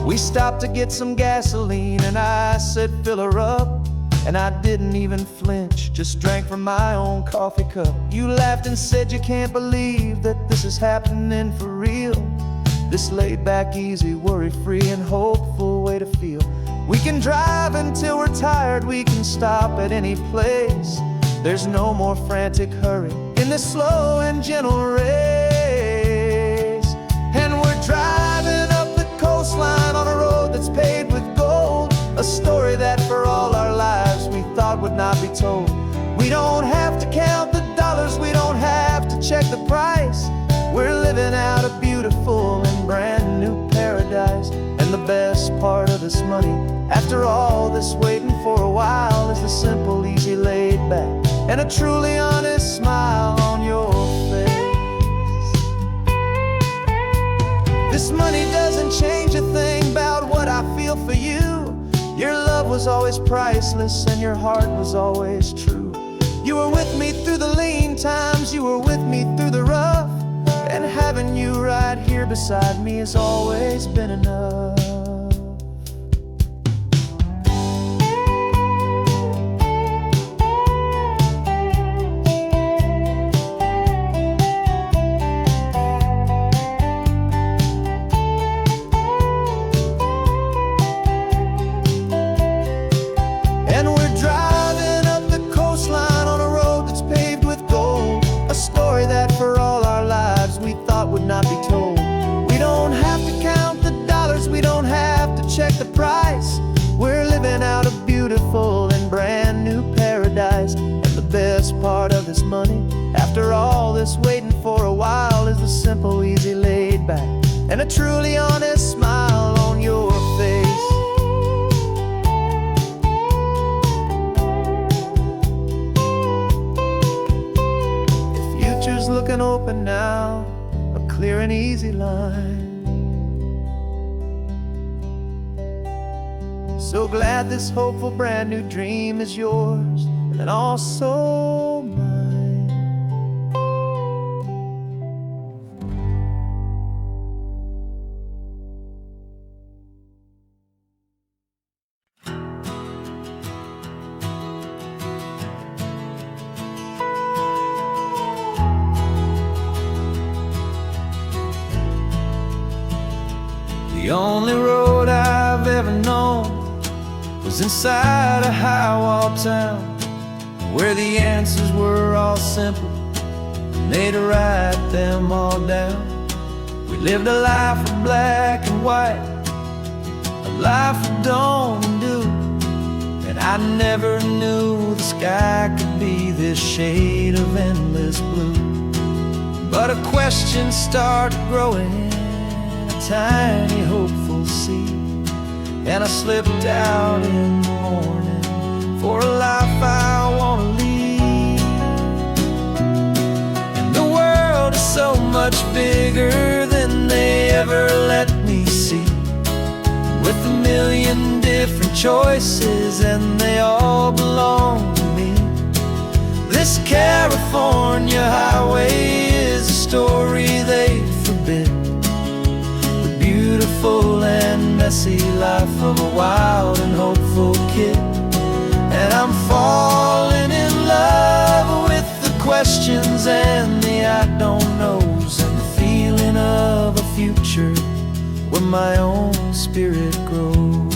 [SPEAKER 1] We stopped to get some gasoline, and I said, "Fill her up." And I didn't even flinch, just drank from my own coffee cup. You laughed and said you can't believe that this is happening for real. This laid back, easy, worry-free and hopeful way to feel. We can drive until we're tired, we can stop at any place. There's no more frantic hurry in this slow and gentle race. And we're driving up the coastline on a road that's paved with gold, a story that for all our lives we thought would not be told. We don't have to count the dollars, we don't have to check the price. We're living out a beautiful and brand new paradise. And the best part of this money, after all this waiting for a while, is the simple, easy, laid back, and a truly honest smile on your face. This money doesn't change a thing about what I feel for you. Your love was always priceless and your heart was always true. You were with me through the lean times, you were with me through the rough, and having you right here beside me has always been enough. Not be told. We don't have to count the dollars, we don't have to check the price. We're living out a beautiful and brand new paradise. And the best part of this money, after all this waiting for a while, is the simple, easy, laid back, and a truly honest smile on your face. The future's looking open now, clear and easy line. So glad this hopeful brand new dream is yours and also mine. The only road I've ever known was inside a high-wall town, where the answers were all simple and they'd write them all down. We lived a life of black and white, a life of dawn and dew, and I never knew the sky could be this shade of endless blue. But a question started growing, tiny hopeful seed, and I slipped out in the morning for a life I want to lead. And the world is so much bigger than they ever let me see, with a million different choices and they all belong to me. This California highway is a story they forbid, beautiful and messy life of a wild and hopeful kid. And I'm falling in love with the questions and the I don't knows, and the feeling of a future where my own spirit grows.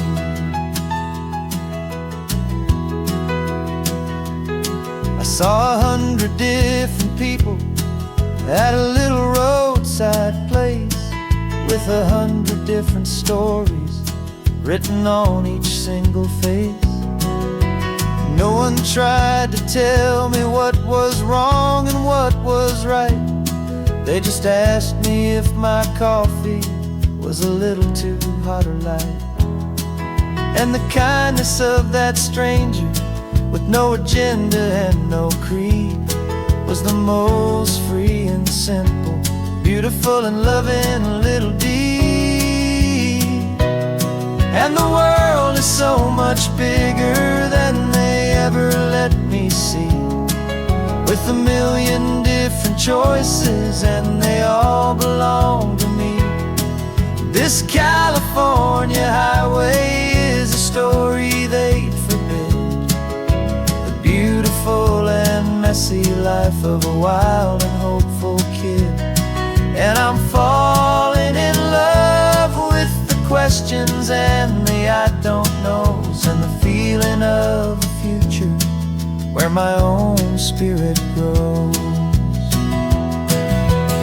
[SPEAKER 1] I saw 100 different people at a little roadside place, with 100 different stories written on each single face. No one tried to tell me what was wrong and what was right. They just asked me if my coffee was a little too hot or light. And the kindness of that stranger, with no agenda and no creed, was the most free and simple, beautiful and loving little deed. And the world is so much bigger than they ever let me see, with a million different choices and they all belong to me. This California highway is a story they'd forbid, the beautiful and messy life of a wild and hopeful kid. And I'm falling in love with the questions and the I don't knows, and the feeling of a future where my own spirit grows.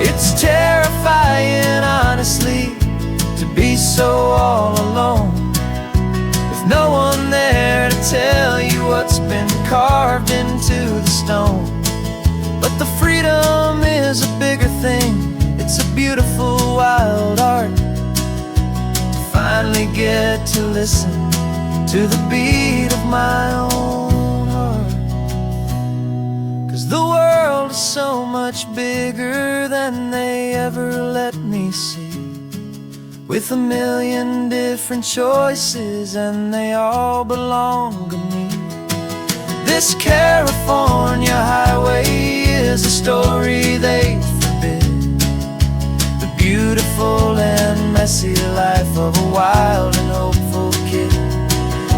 [SPEAKER 1] It's terrifying, honestly, to be so all alone, with no one there to tell you what's been carved into the stone. But the freedom is a bigger thing, it's a beautiful wild art, to finally get to listen to the beat of my own heart. 'cause the world is so much bigger than they ever let me see, with a million different choices and they all belong to me. This California highway is a story they forbid, the beautiful and messy life of a wild and hopeful kid.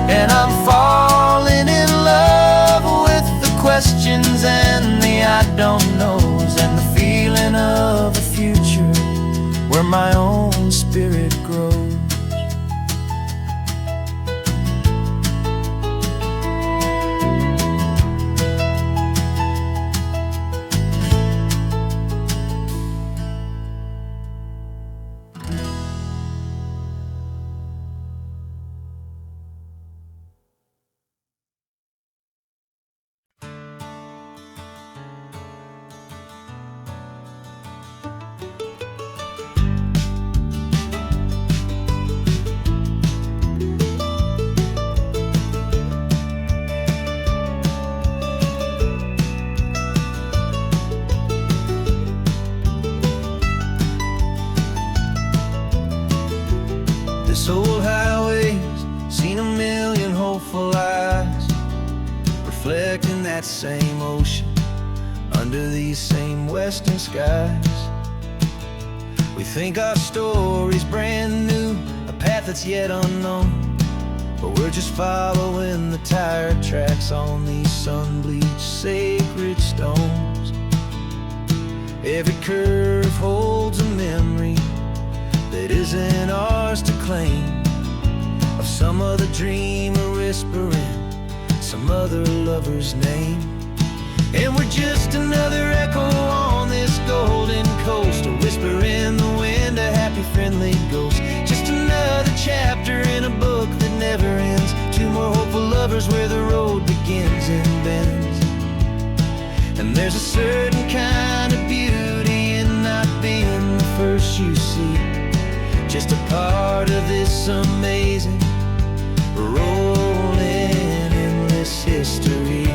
[SPEAKER 1] And I'm falling in love with the questions and the I don't knows, and the feeling of a future where my own spirit grows. This old highway's seen a million hopeful eyes, reflecting that same ocean under these same western skies. We think our story's brand new, a path that's yet unknown, but we're just following the tire tracks on these sun-bleached sacred stones. Every curve holds a memory that isn't ours to claim, of some other dreamer whispering some other lover's name. And we're just another echo on this golden coast, a whisper in the wind, a happy friendly ghost. Just another chapter in a book that never ends, two more hopeful lovers where the road begins and bends. And there's a certain kind of beauty in not being the first you see, just a part of this amazing, rolling endless history.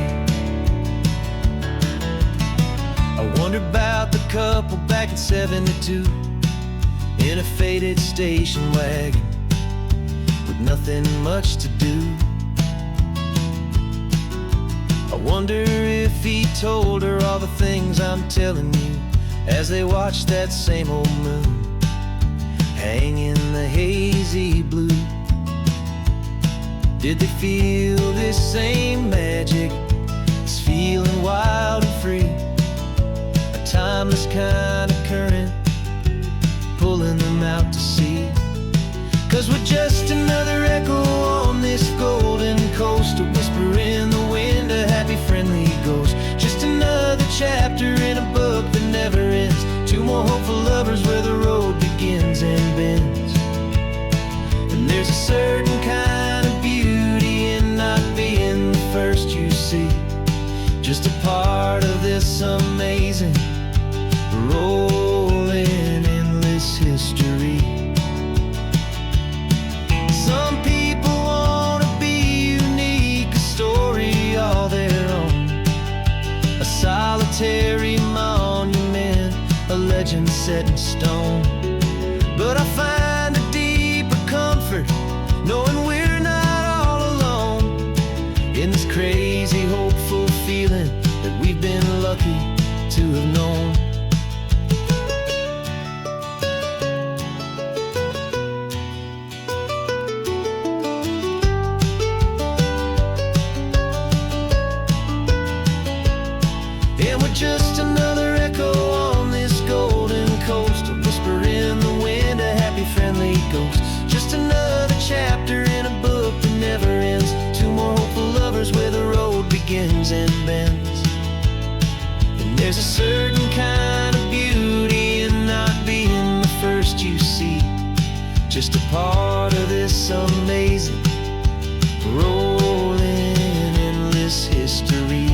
[SPEAKER 1] I wonder about the couple back in '72 in a faded station wagon with nothing much to do. I wonder if he told her all the things I'm telling you as they watched that same old moon hang in the hazy blue. Did they feel this same magic, this feeling wild and free, a timeless kind of current pulling them out to sea? 'Cause we're just another echo on this golden coast, a whisper in the wind, a happy friendly ghost. Just another chapter in a book that never ends, two more hopeful lovers where the road begins and bends. And there's a certain kind of beauty in not being the first you see, just a part of this amazing, rolling endless history. Some people want to be unique, a story all their own, a solitary monument, a legend set in stone. But I find a deeper comfort knowing we're not all alone in this crazy, hopeful feeling that we've been lucky to have known. And we're just another echo on this golden coast, a whisper in the wind, a happy friendly ghost. Just another chapter in a book that never ends, two more hopeful lovers where the road begins and bends. And there's a certain kind of beauty in not being the first you see, just a part of this amazing, rolling endless history.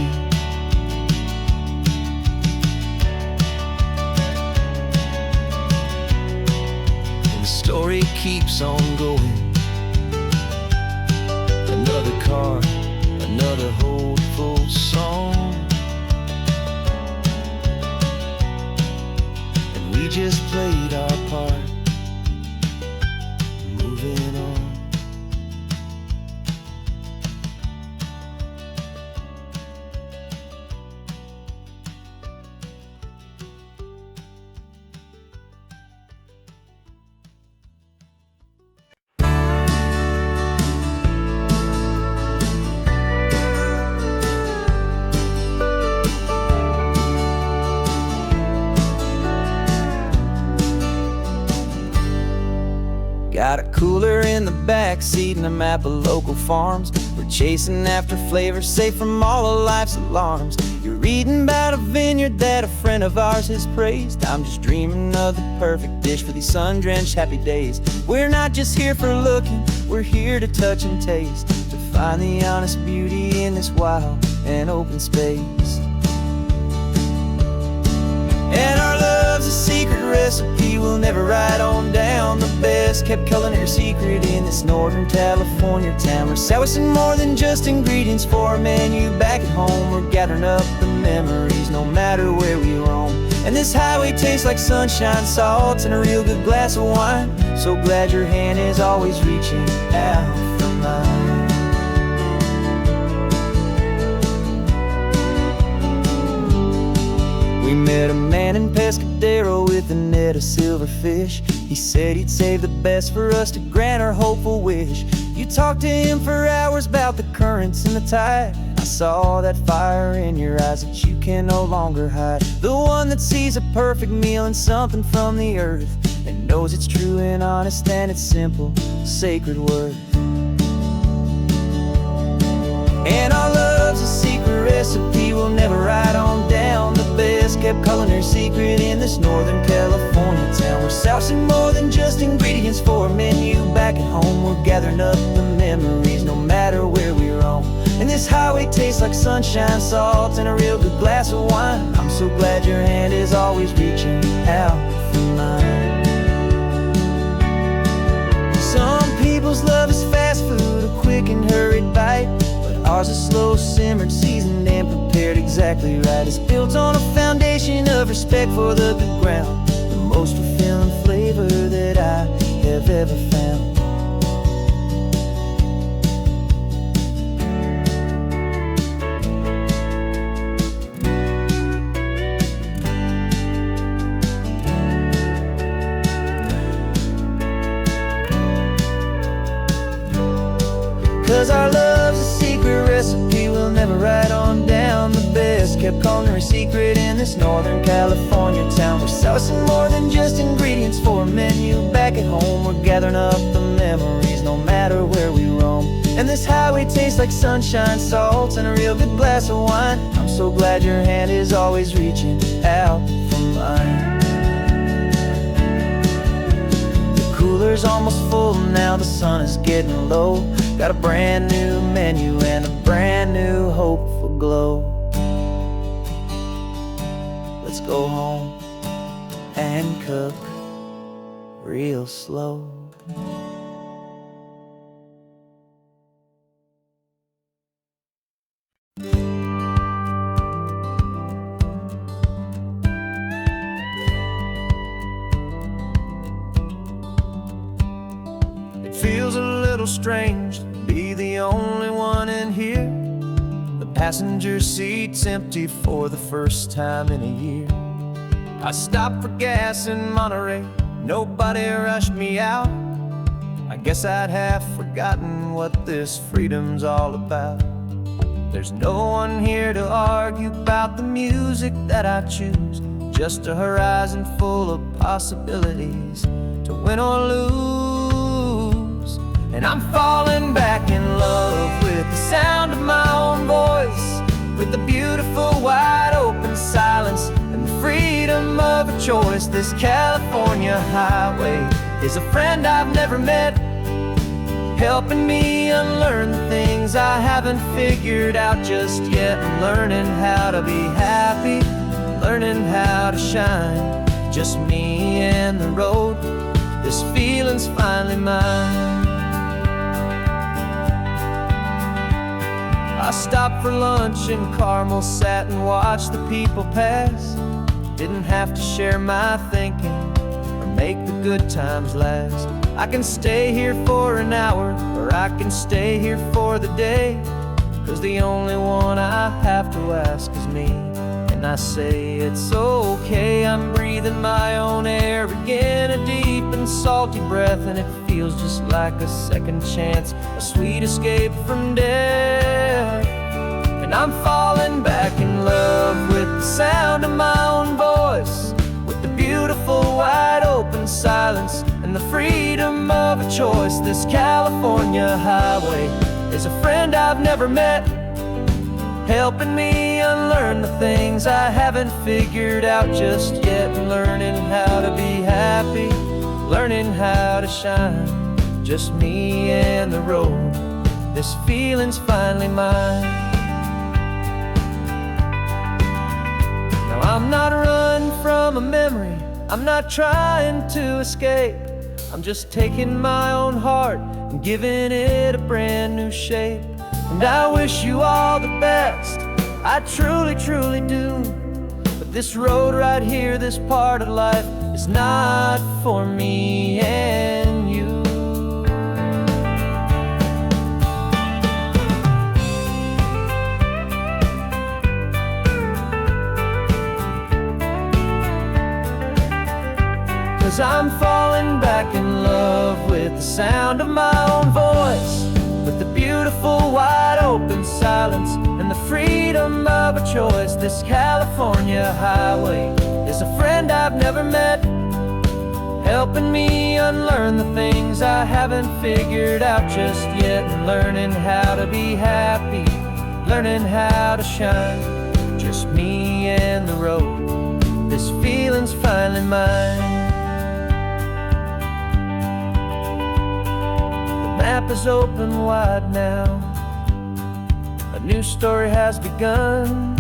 [SPEAKER 1] Story keeps on going, another car, another hopeful song. we just played our part, moving on. Got a cooler in the back seat and a map of local farms. We're chasing after flavors safe from all of life's alarms. You're reading about a vineyard that a friend of ours has praised. I'm just dreaming of the perfect dish for these sun-drenched happy days. We're not just here for looking, we're here to touch and taste, to find the honest beauty in this wild and open space. And our love's a secret recipe we'll never write on down. The best kept culinary secret in this Northern California town. We're sourcing more than just ingredients for a menu back at home. We're gathering up the memories no matter where we roam. And this highway tastes like sunshine, salt, and a real good glass of wine. So glad your hand is always reaching out for mine. We met a man in Pescadero with a net of silverfish. He said he'd save the best for us to grant our hopeful wish. You talked to him for hours about the currents and the tide. I saw that fire in your eyes that you can no longer hide. The one that sees a perfect meal in something from the earth, and knows it's true and honest and it's simple, sacred worth. And our love's a secret recipe we'll never write on down. The best kept culinary secret in this Northern California town. We're sourcing more than just ingredients for a menu back at home. We're gathering up the memories no matter where we roam. And this highway tastes like sunshine, salt, and a real good glass of wine. I'm so glad your hand is always reaching out for mine. Some people's love is fast food, a quick and hurried bite. Ours is slow simmered, seasoned, and prepared exactly right. It's built on a foundation of respect for the good ground, the most fulfilling flavor that I have ever found. 'Cause our love's a secret recipe we'll never write on down. The best kept culinary secret in this Northern California town. We're sourcing more than just ingredients for a menu back at home. We're gathering up the memories no matter where we roam. And this highway tastes like sunshine, salt, and a real good glass of wine. I'm so glad your hand is always reaching out for mine. The cooler's almost full now, the sun is getting low. Got a brand new menu and a brand new hopeful glow. Let's go home and cook real slow. It feels a little strange to be the only one in here. The passenger seat's empty for the first time in a year. I stopped for gas in Monterey, nobody rushed me out. I guess I'd half forgotten what this freedom's all about. There's no one here to argue about the music that I choose, just a horizon full of possibilities to win or lose. And I'm falling back in love with the sound of my own voice, with the beautiful wide open silence and the freedom of a choice. This California highway is a friend I've never met, helping me unlearn the things I haven't figured out just yet. I'm learning how to be happy, learning how to shine, just me and the road. This feeling's finally mine. I stopped for lunch in Carmel, sat and watched the people pass. Didn't have to share my thinking, make the good times last. I can stay here for an hour, or I can stay here for the day, 'cause the only one I have to ask is me. And I say it's okay, I'm breathing my own air again, a deep and salty breath, and it feels just like a second chance, a sweet escape from death. And I'm falling back in love with the sound of my own voice, with the beautiful wide open silence and the freedom of a choice. This California highway is a friend I've never met, helping me unlearn the things I haven't figured out just yet, learning how to be happy, learning how to shine, just me and the road. This feeling's finally mine. Now I'm not running from a memory, I'm not trying to escape, I'm just taking my own heart and giving it a brand new shape. And I wish you all the best, I truly, truly do. But this road right here, this part of life, is not for me and you. Cause I'm falling back in love with the sound of my own voice, with the beautiful wide open silence and the freedom of a choice. This California highway is a friend I've never met, helping me unlearn the things I haven't figured out just yet, and learning how to be happy, learning how to shine, just me and the road. This feeling's finally mine. Map is open wide now, a new story has begun,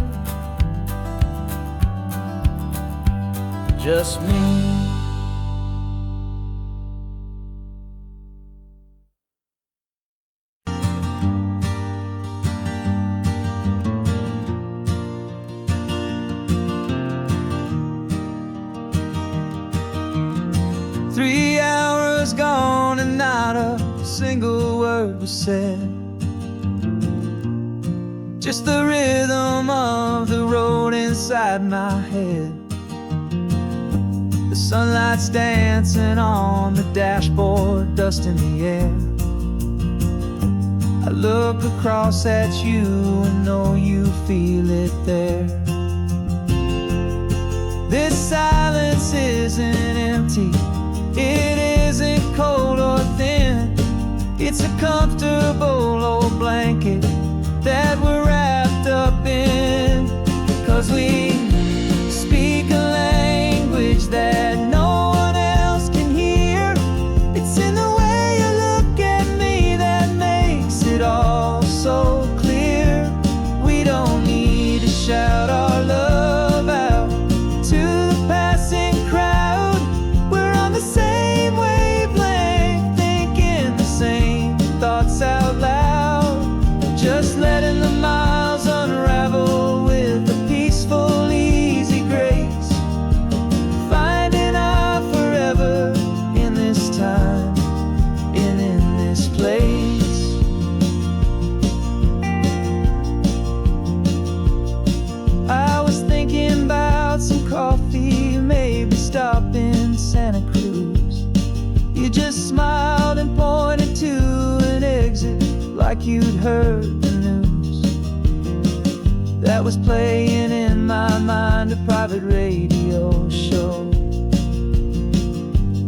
[SPEAKER 1] just me.
[SPEAKER 2] Three hours gone and not a single word was said, just the rhythm of the road inside my head. The sunlight's dancing on the dashboard, dust in the air. I look across at you and know you feel it there. This silence isn't empty, it isn't cold or thin, it's a comfortable old blanket that we're wrapped up in. 'Cause we speak a language that no one else can hear. It's in the way you look at me that makes it all so clear. We don't need to shout our love out to the passing crowd. We're on the same wavelength, thinking the same thoughts out loud, just letting the miles unravel with a peaceful, easy grace, finding our forever in this time and in this place. I was thinking about some coffee, maybe stop in Santa Cruz. You just smiled and pointed to an exit like you'd heard the news. That was playing in my mind, a private radio show.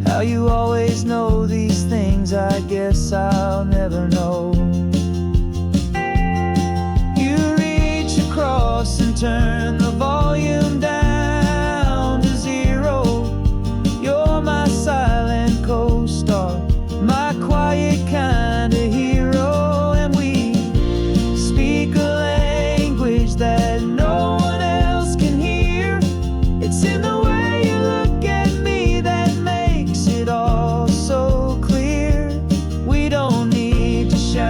[SPEAKER 2] How you always know these things, I guess I'll never know. You reach across and turn the volume down to zero. You're my silent co-star, my quiet kind of hero. And we speak a language that no one else can hear. It's in the way you look at me that makes it all so clear. We don't need to shout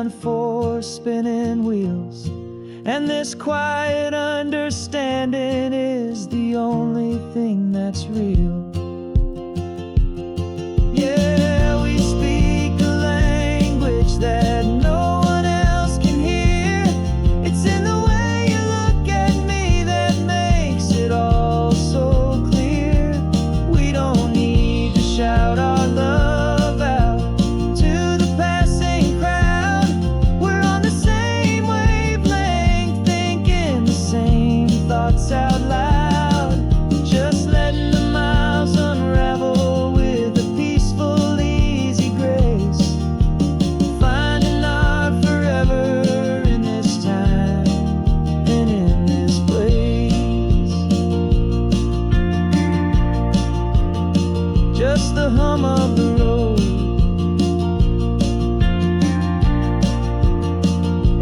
[SPEAKER 1] and four spinning wheels, and this quiet understanding is the only thing that's real. Yeah, we speak a language that no one else can hear. It's in the way you look at me that makes it all so clear. We don't need to shout our love out to the passing crowd. We're on the same wavelength, thinking the same thoughts out loud. Just letting the miles unravel with a peaceful, easy grace. Finding our forever in this time and in this place. Just the hum of the road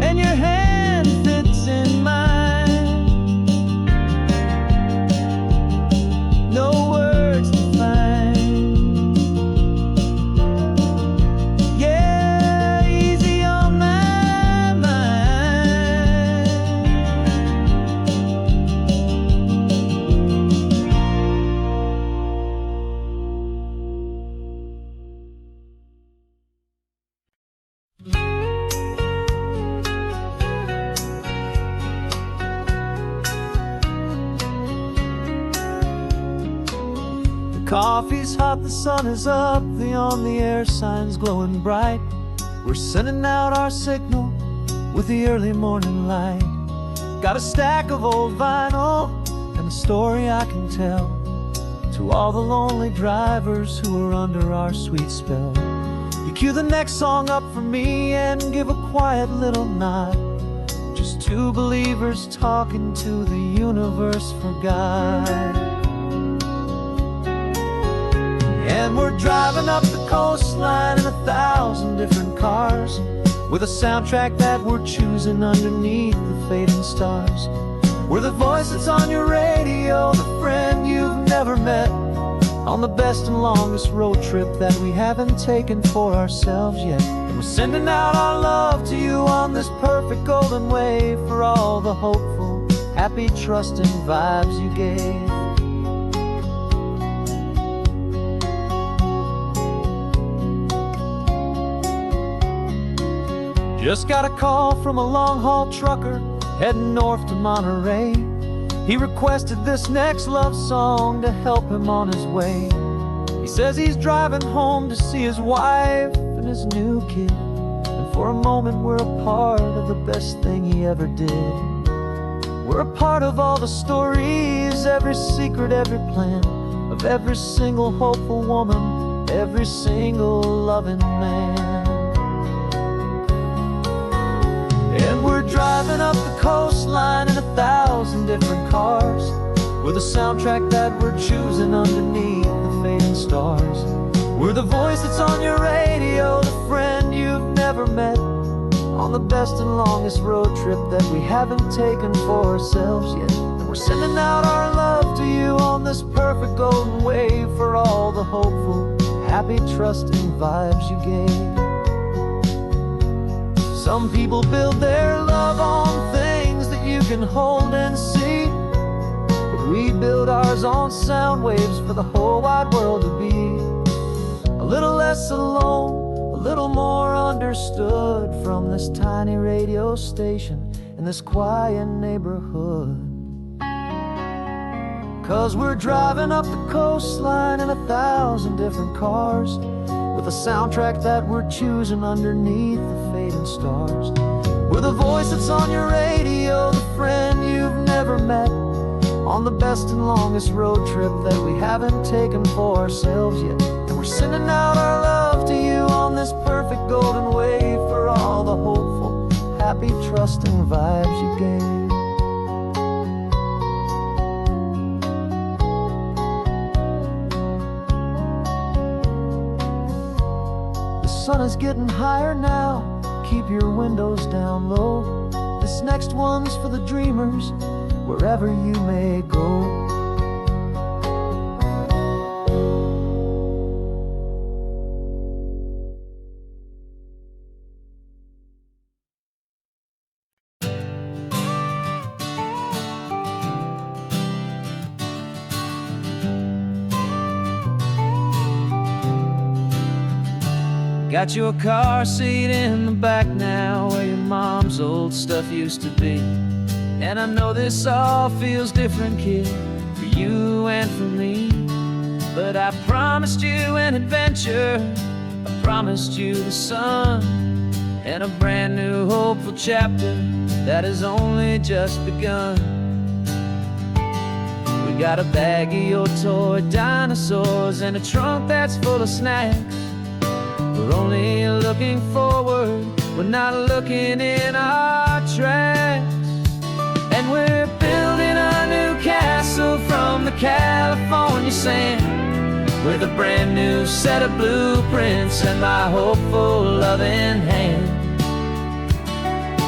[SPEAKER 1] and your hand fits in mine. No words to find. Yeah, easy on my mind. The coffee's hot, the sun is up, the on-the-air sign's glowing bright. We're sending out our signal with the early morning light. Got a stack of old vinyl and a story I can tell to all the lonely drivers who are under our sweet spell. You cue the next song up for me and give a quiet little nod. Just two believers talking to the universe for God. And we're driving up the coastline in 1,000 different cars, with a soundtrack that we're choosing underneath the fading stars. We're the voice that's on your radio, the friend you've never met, on the best and longest road trip that we haven't taken for ourselves yet. And we're sending out our love to you on this perfect golden wave for all the hopeful, happy, trusting vibes you gave. Just got a call from a long-haul trucker heading north to Monterey. He requested this next love song to help him on his way. He says he's driving home to see his wife and his new kid, and for a moment we're a part of the best thing he ever did. We're a part of all the stories, every secret, every plan, of every single hopeful woman, every single loving man. And we're driving up the coastline in 1,000 different cars, with a soundtrack that we're choosing underneath the fading stars. We're the voice that's on your radio, the friend you've never met, on the best and longest road trip that we haven't taken for ourselves yet. And we're sending out our love to you on this perfect golden wave for all the hopeful, happy, trusting vibes you gave. Some people build their love on things that you can hold and see, but we build ours on sound waves for the whole wide world to be a little less alone, a little more understood, from this tiny radio station in this quiet neighborhood. 'Cause we're driving up the coastline in 1,000 different cars, with a soundtrack that we're choosing underneath the fading stars. We're the voice that's on your radio, the friend you've never met, on the best and longest road trip that we haven't taken for ourselves yet. And we're sending out our love to you on this perfect golden wave for all the hopeful, happy, trusting vibes you gave. The sun is getting higher now, keep your windows down low. This next one's for the dreamers, wherever you may go. Got your car seat in the back now, where your mom's old stuff used to be. And I know this all feels different, kid, for you and for me. But I promised you an adventure, I promised you the sun, and a brand new hopeful chapter that has only just begun. We got a bag of your toy dinosaurs and a trunk that's full of snacks. We're only looking forward, we're not looking in our tracks. And we're building a new castle from the California sand, with a brand new set of blueprints and my hopeful loving hand.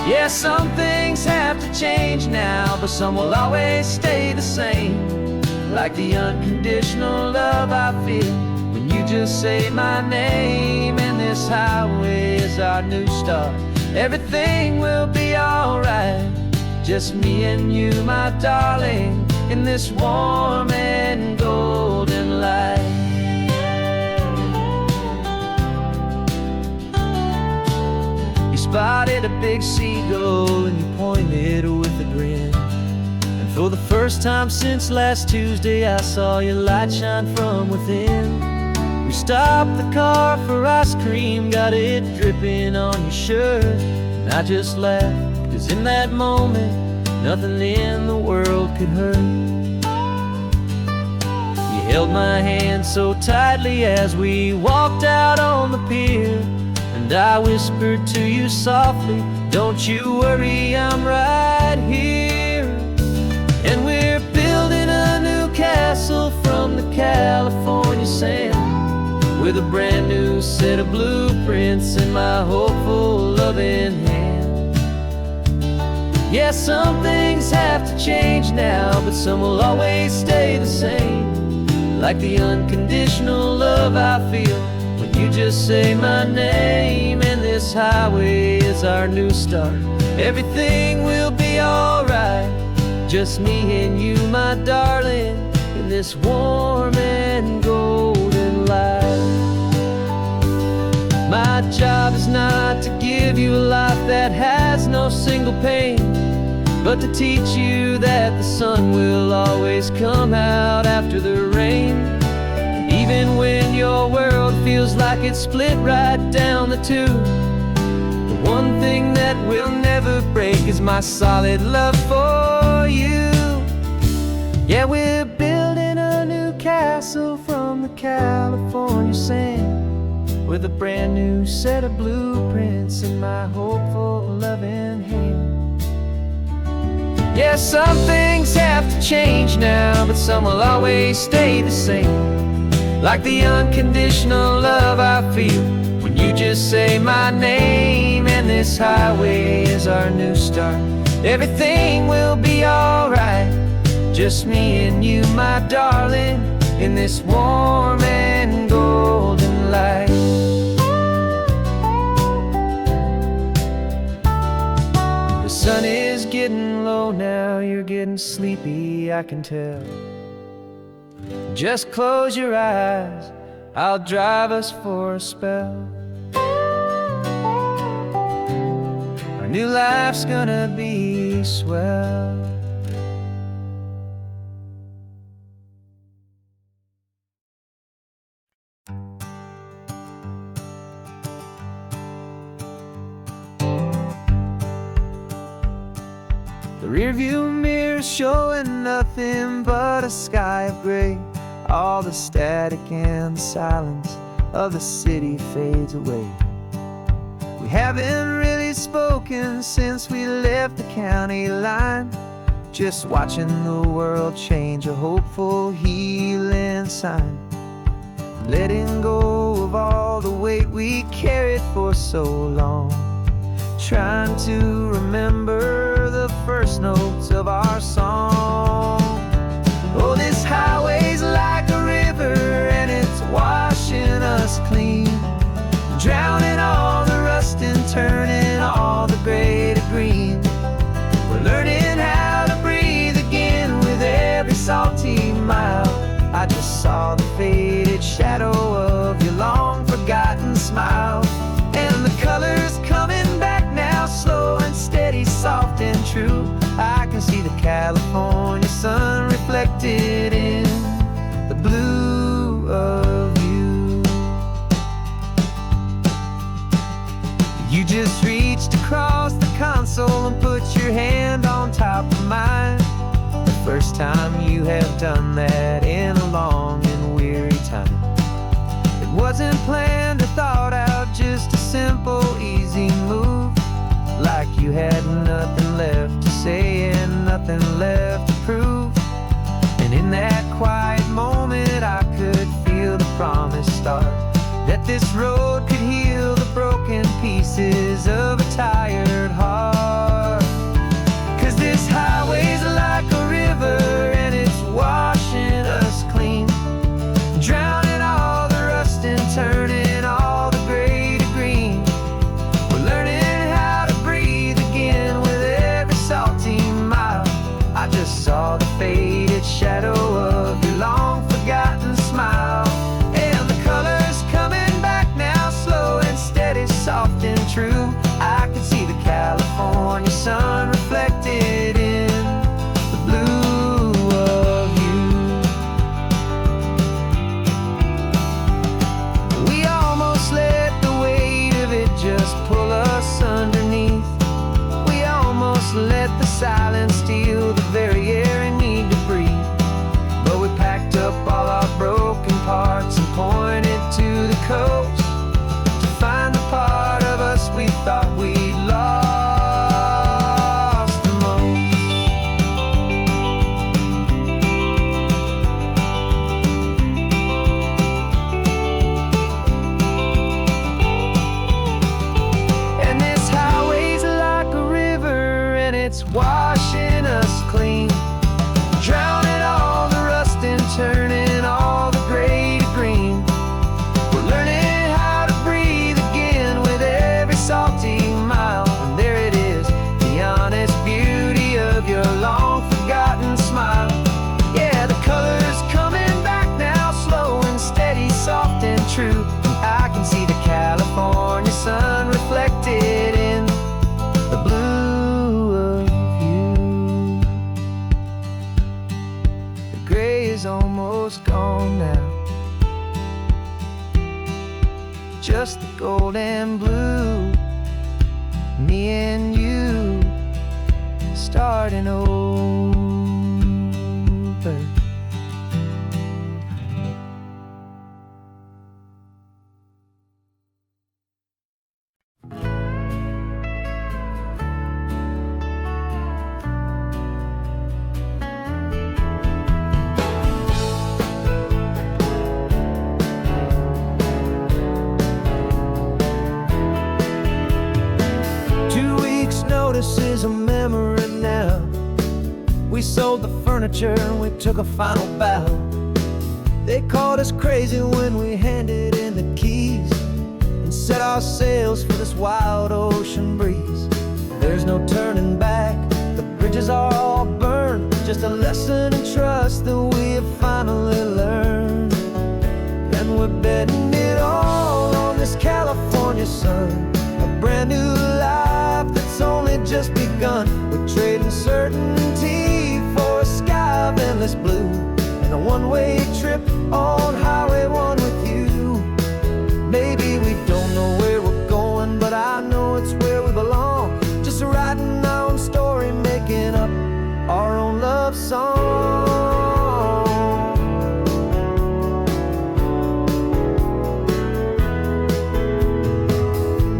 [SPEAKER 1] Yeah, some things have to change now, but some will always stay the same. Like the unconditional love I feel when you just say my name. And this highway is our new start, everything will be alright. Just me and you, my darling, in this warm and golden light. You spotted a big seagull and you pointed with a grin. And for the first time since last Tuesday, I saw your light shine from within. We stopped the car for ice cream, got it dripping on your shirt. And I just laughed, 'cause in that moment, nothing in the world could hurt. You held my hand so tightly as we walked out on the pier, and I whispered to you softly, don't you worry, I'm right here. And we're building a new castle from the California sand, with a brand new set of blueprints in my hopeful loving hand. Yeah, some things have to change now, but some will always stay the same. Like the unconditional love I feel when you just say my name. And this highway is our new start, everything will be alright. Just me and you, my darling, in this warm and golden light. My job is not to give you a life that has no single pain, but to teach you that the sun will always come out after the rain. And even when your world feels like it's split right down the two, the one thing that will never break is my solid love for you. Yeah, we're building a new castle from the California sand, with a brand new set of blueprints in my hopeful loving hand. Yeah, some things have to change now, but some will always stay the same. Like the unconditional love I feel when you just say my name. And this highway is our new start, everything will be alright. Just me and you, my darling, in this warm and golden light. The sun is getting low now, you're getting sleepy, I can tell. Just close your eyes, I'll drive us for a spell. Our new life's gonna be swell. The rearview mirror's showing nothing but a sky of gray. All the static and the silence of the city fades away. We haven't really spoken since we left the county line, just watching the world change, a hopeful healing sign. Letting go of all the weight we carried for so long, trying to remember the first notes of our song. Oh, this highway's like a river and it's washing us clean, drowning all the rust and turning all the gray to green. We're learning how to breathe again with every salty mile. I just saw the faded shadow of your long forgotten long-forgotten smile. And the colors coming back now, slow and steady, soft and true. I can see the California sun reflected in the blue of you. You just reached across the console and put your hand on top of mine. The first time you have done that in a long and weary time. It wasn't planned or thought out, just a simple, easy move. Like you had nothing left to say and nothing left to prove. And in that quiet moment I could feel the promise start, that this road could heal the broken pieces of a tired heart. 'Cause this highway's like a river and it's washing us clean, drowning all the rust and turning all the gray to green. We're learning how to breathe again with every salty mile. I just saw the faded shadow of your long-forgotten smile. And the colors coming back now, slow and steady, soft and true. I can see the California sun reflected in the blue of you. We almost let the weight of it just pull us underneath. We almost let the silence steal the very air I need to breathe. But we packed up all our broken parts and pointed to the coast to find the part of us we thought we'd lost the most. And this highway's like a river and it's washing us clean, drowning all the rust and turning all the gray to green. We're learning how to breathe again with every salty mile. And there it is, the honest beauty of your long-forgotten smile. Yeah, the colors coming back now, slow and steady, soft and true. I can see the California sun reflected in the blue of you. The gray is almost gone now, just the gold and blue. Me and you starting over. 2 weeks' notice is a memory now. We sold the furniture and we took a final bow. They called us crazy when we handed in the keys and set our sails for this wild ocean breeze. There's no turning back, the bridges are all burned, just a lesson in trust that we have finally learned. And we're betting it all on this California sun, a brand new life that's only just begun. We're trading certainty for a sky of endless blue and a one-way trip on Highway 1 with you. Maybe we don't know where we're going, but I know it's where we belong. Just writing our own story, making up our own love song.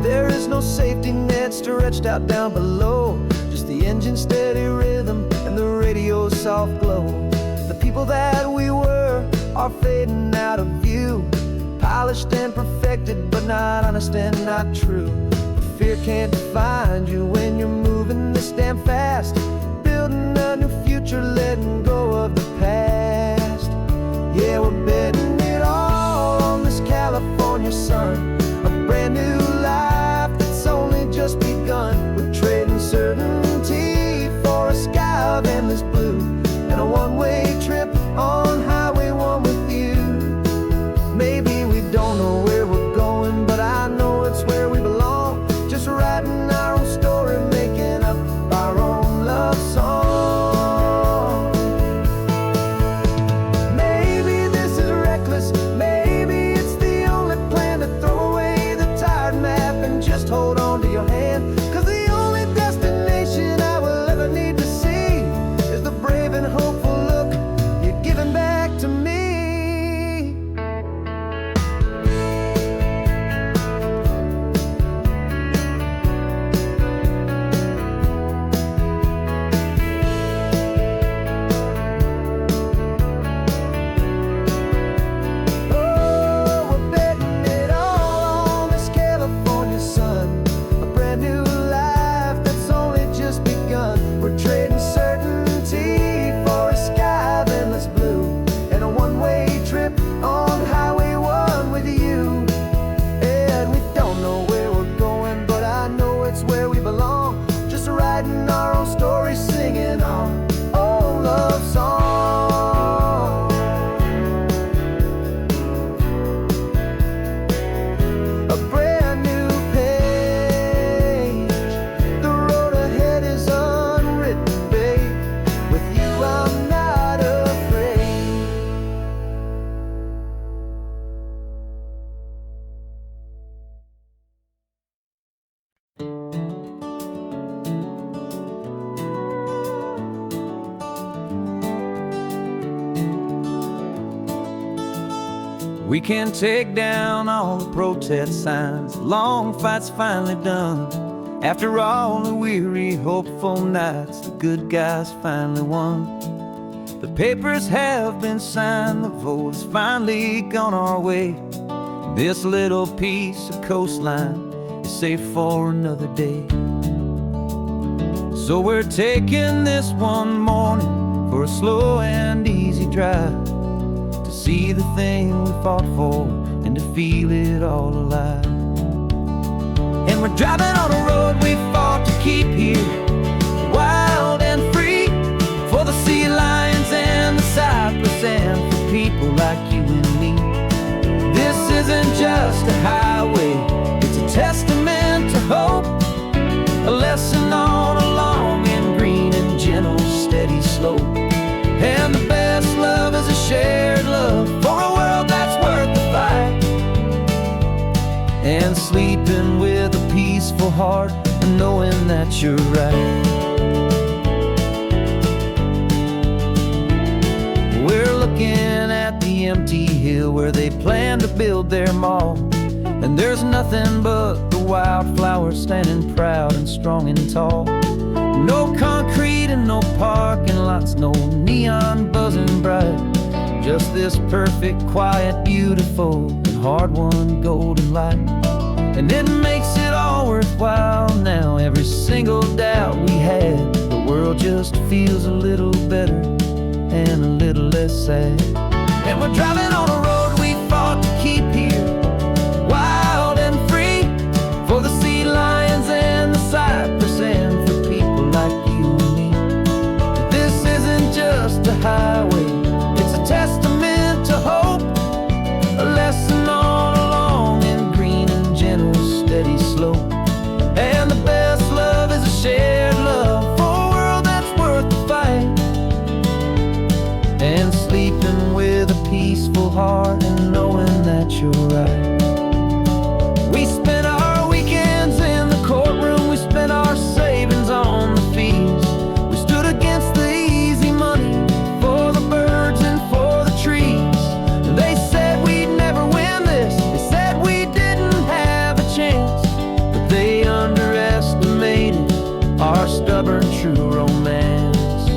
[SPEAKER 1] There is no safety net stretched out down below, just the engine's steady rhythm and the radio's soft glow. The people that we were are fading out of view, polished and perfected, but not honest and not true. Fear can't define you when you're moving this damn fast, building a new future, letting go of the past. Yeah, we're betting it all on this California sun, a brand new life that's only just begun. We're trading certainty for a sky of endless blue and a one-way trip on Highway 1 with you. Maybe we don't know where we're going, just hold on to your hand. 'Cause the only destination I will ever need to see is the brave and hopeful look you're giving back to me. Singing our own love song. A brand new page, the road ahead is unwritten, babe. With you I'm not afraid. We can take down all the protest signs. Long fight's finally done. After all the weary, hopeful nights, the good guys finally won. The papers have been signed, the vote has finally gone our way. This little piece of coastline is safe for another day. So we're taking this one morning for a slow and easy drive, to see the thing we fought for and to feel it all alive. And we're driving on a road we fought to keep here, wild and free, for the sea lions and the cypress and for people like you and me. This isn't just a highway, it's a testament to hope, a lesson on a long and green and gentle steady slope. And the best love is a shared love for a world that's worth the fight, and sleeping with a peaceful heart and knowing that you're right. We're looking at the empty hill where they plan to build their mall, and there's nothing but the wildflowers standing proud and strong and tall. No concrete and no parking lots, no neon buzzing bright, just this perfect, quiet, beautiful, and hard-won golden light. And it makes it all worthwhile now. Every single doubt we had, the world just feels a little better and a little less sad. And we're driving on a road we fought to keep here, wild and free, for the sea lions and the cypress and for people like you and me. This isn't just a highway, it's a testament to hope, a lesson on a long and green and gentle steady slope. And the best love is a shared love for a world that's worth the fight, and sleeping with a peaceful heart and knowing that you're right. We spent our weekends in the courtroom, we spent our savings on the fees. We stood against the easy money for the birds and for the trees. And they said we'd never win this, they said we didn't have a chance, but they underestimated our stubborn true romance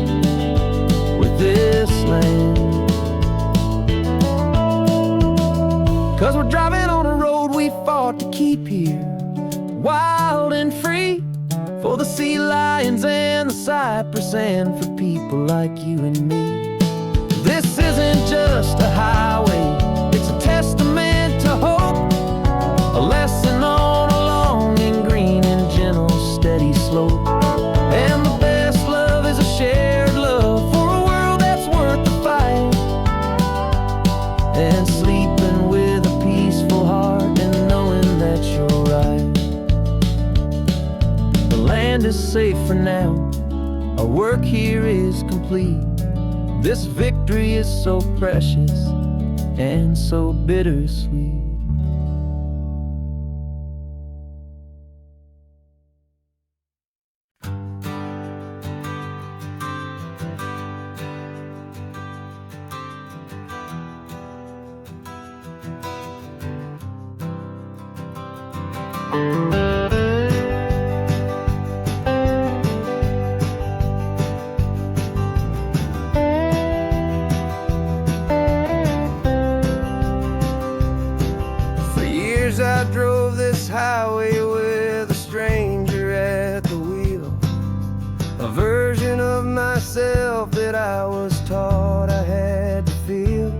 [SPEAKER 1] with this land. 'Cause we're driving on a road we fought to keep here, wild and free, for the sea lions and the cypress and for people like you and me. This isn't just a highway, it's a testament to hope, a lesson on a long and green and gentle steady slope. And the best love is a shared love for a world that's worth the fight, and sleeping with a peaceful heart and knowing that you're right. The land is safe for now, our work here is complete. This victory is so precious and so bittersweet. For years I drove this highway with a stranger at the wheel, a version of myself that I was taught I had to feel.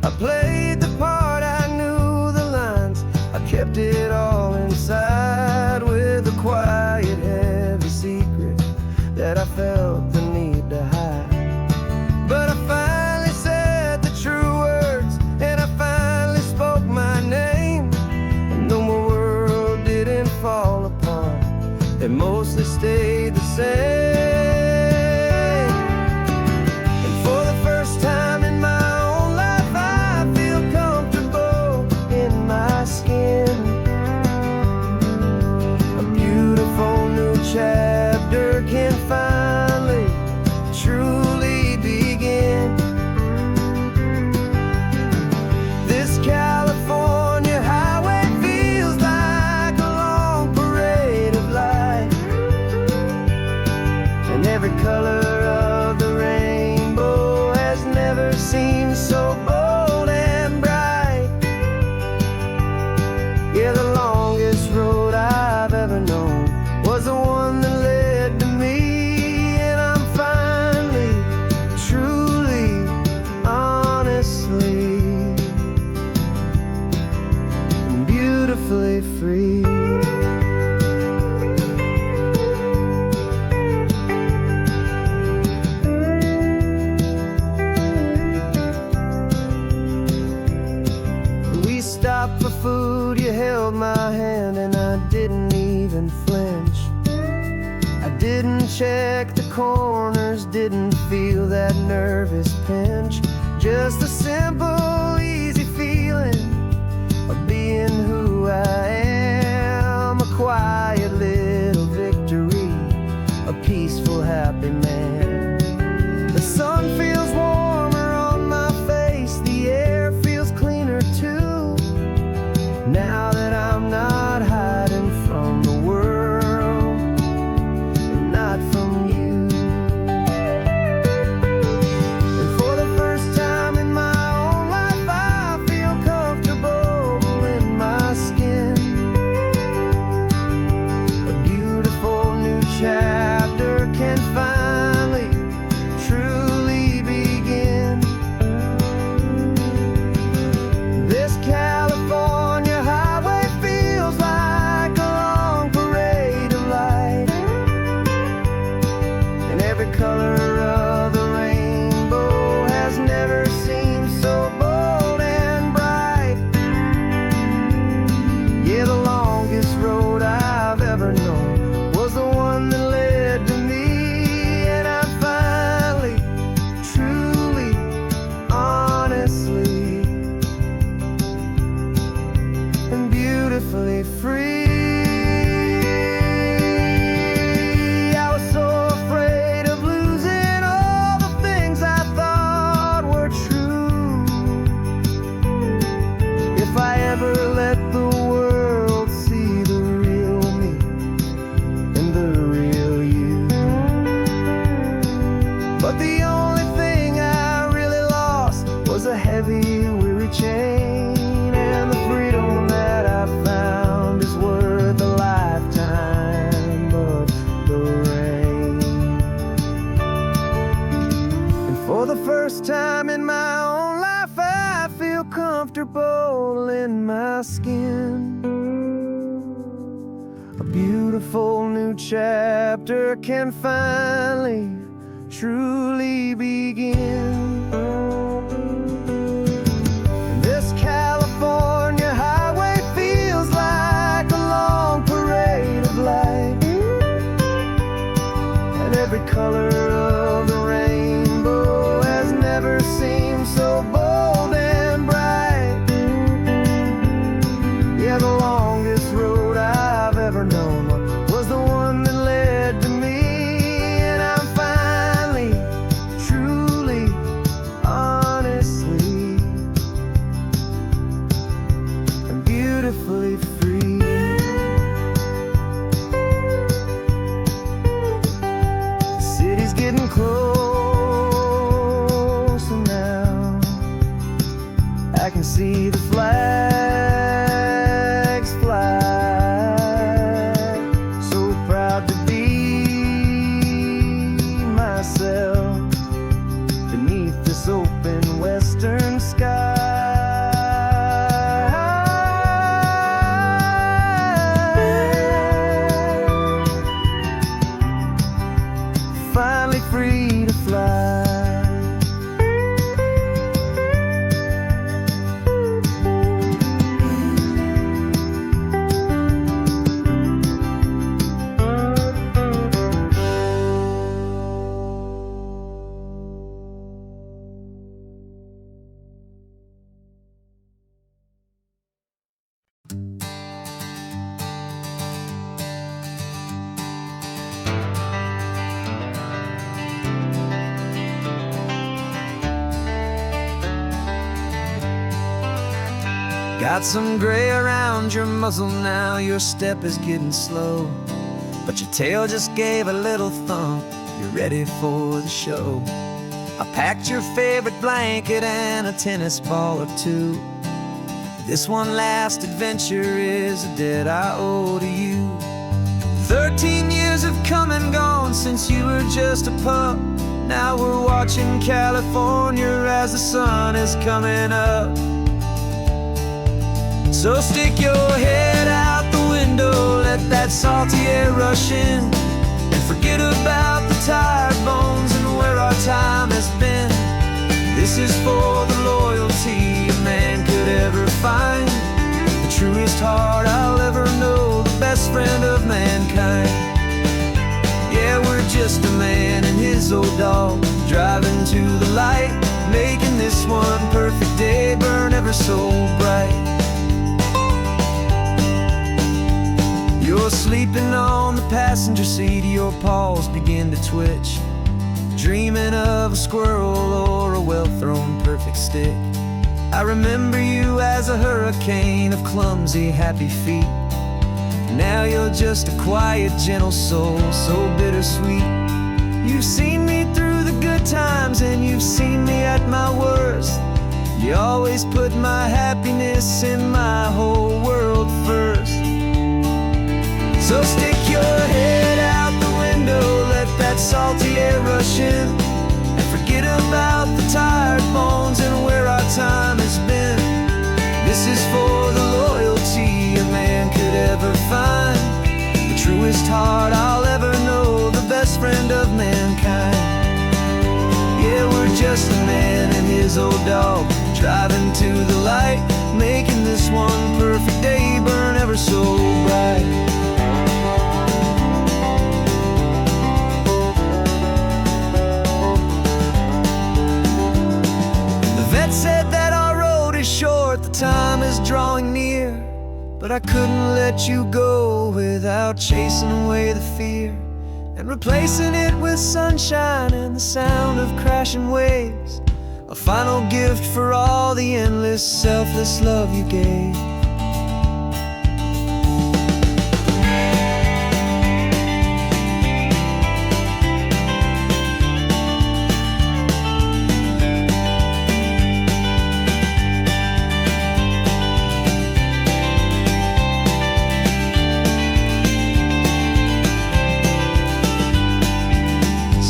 [SPEAKER 1] I played the part, I knew the lines, I kept it all inside with a quiet, heavy secret that I felt the need to hide. But I finally said the true words, and I finally spoke my name, and though my world didn't fall apart, it mostly stayed the same. And for the first time in my own life, I feel comfortable in my skin. A beautiful new chapter can finally truly begin. This California highway feels like a long parade of light, and every color of the rainbow has never seemed so bold and bright. Yeah, the longest road I've ever known was the one that led to me, and I'm finally, truly, honestly, and beautifully free. We stopped for food, you held my hand, and I didn't even flinch. I didn't check the corners, didn't feel that nervous pinch. Just a simple, easy feeling of being who I am. A quiet little victory, a peaceful, happy man. The sun feels warmer on my face, the air feels cleaner too, now that I'm not hiding from the world and not from you. And for the first time in my own life, I feel comfortable in my skin. A beautiful new chapter can finally truly begin. This California highway feels like a long parade of light, and every color of the rainbow has never seemed so bold and bright. Yeah, the longest road I've ever known was the one that led to me, and I'm finally, truly, honestly, and beautifully free. I was so afraid of losing all the things I thought were true. If I ever let the world see the real me and the real you. But the only thing I really lost was a heavy, weary chain, and the freedom that I found is worth a lifetime of the rain. And for the first time in my own life, I feel comfortable in my skin. A beautiful new chapter can finally, truly begin. This California highway feels like a long parade of light, and every color of the rainbow has never seemed so bold and bright. Yeah, the longest road I've ever known was the one that led to me, and I'm finally, truly, honestly, and beautifully free. Got some gray around your muzzle now, your step is getting slow, but your tail just gave a little thump, you're ready for the show. I packed your favorite blanket and a tennis ball or two. This one last adventure is a debt I owe to you. 13 years have come and gone since you were just a pup. Now we're watching California as the sun is coming up. So stick your head out the window, let that salty air rush in, and forget about the tired bones and where our time has been. This is for the loyalty a man could ever find, the truest heart I'll ever know, the best friend of mankind. Yeah, we're just a man and his old dog, driving to the light, making this one perfect day burn ever so bright. You're sleeping on the passenger seat, your paws begin to twitch, dreaming of a squirrel or a well-thrown perfect stick. I remember you as a hurricane of clumsy, happy feet. Now you're just a quiet, gentle soul, so bittersweet. You've seen me through the good times and you've seen me at my worst. You always put my happiness in my whole world first. So stick your head out the window, let that salty air rush in, and forget about the tired bones and where our time has been. This is for the loyalty a man could ever find, the truest heart I'll ever know, the best friend of mankind. Yeah, we're just a man and his old dog, driving to the light, making this one perfect day burn ever so bright. Said that our road is short, the time is drawing near, but I couldn't let you go without chasing away the fear and replacing it with sunshine and the sound of crashing waves, a final gift for all the endless, selfless love you gave.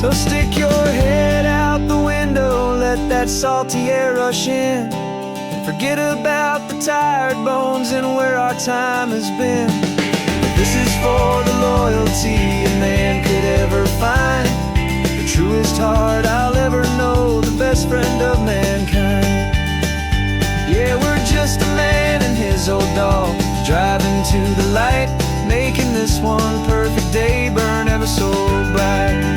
[SPEAKER 1] So stick your head out the window, let that salty air rush in, and forget about the tired bones and where our time has been. This is for the loyalty a man could ever find, the truest heart I'll ever know, the best friend of mankind. Yeah, we're just a man and his old dog, driving to the light, making this one perfect day burn ever so bright.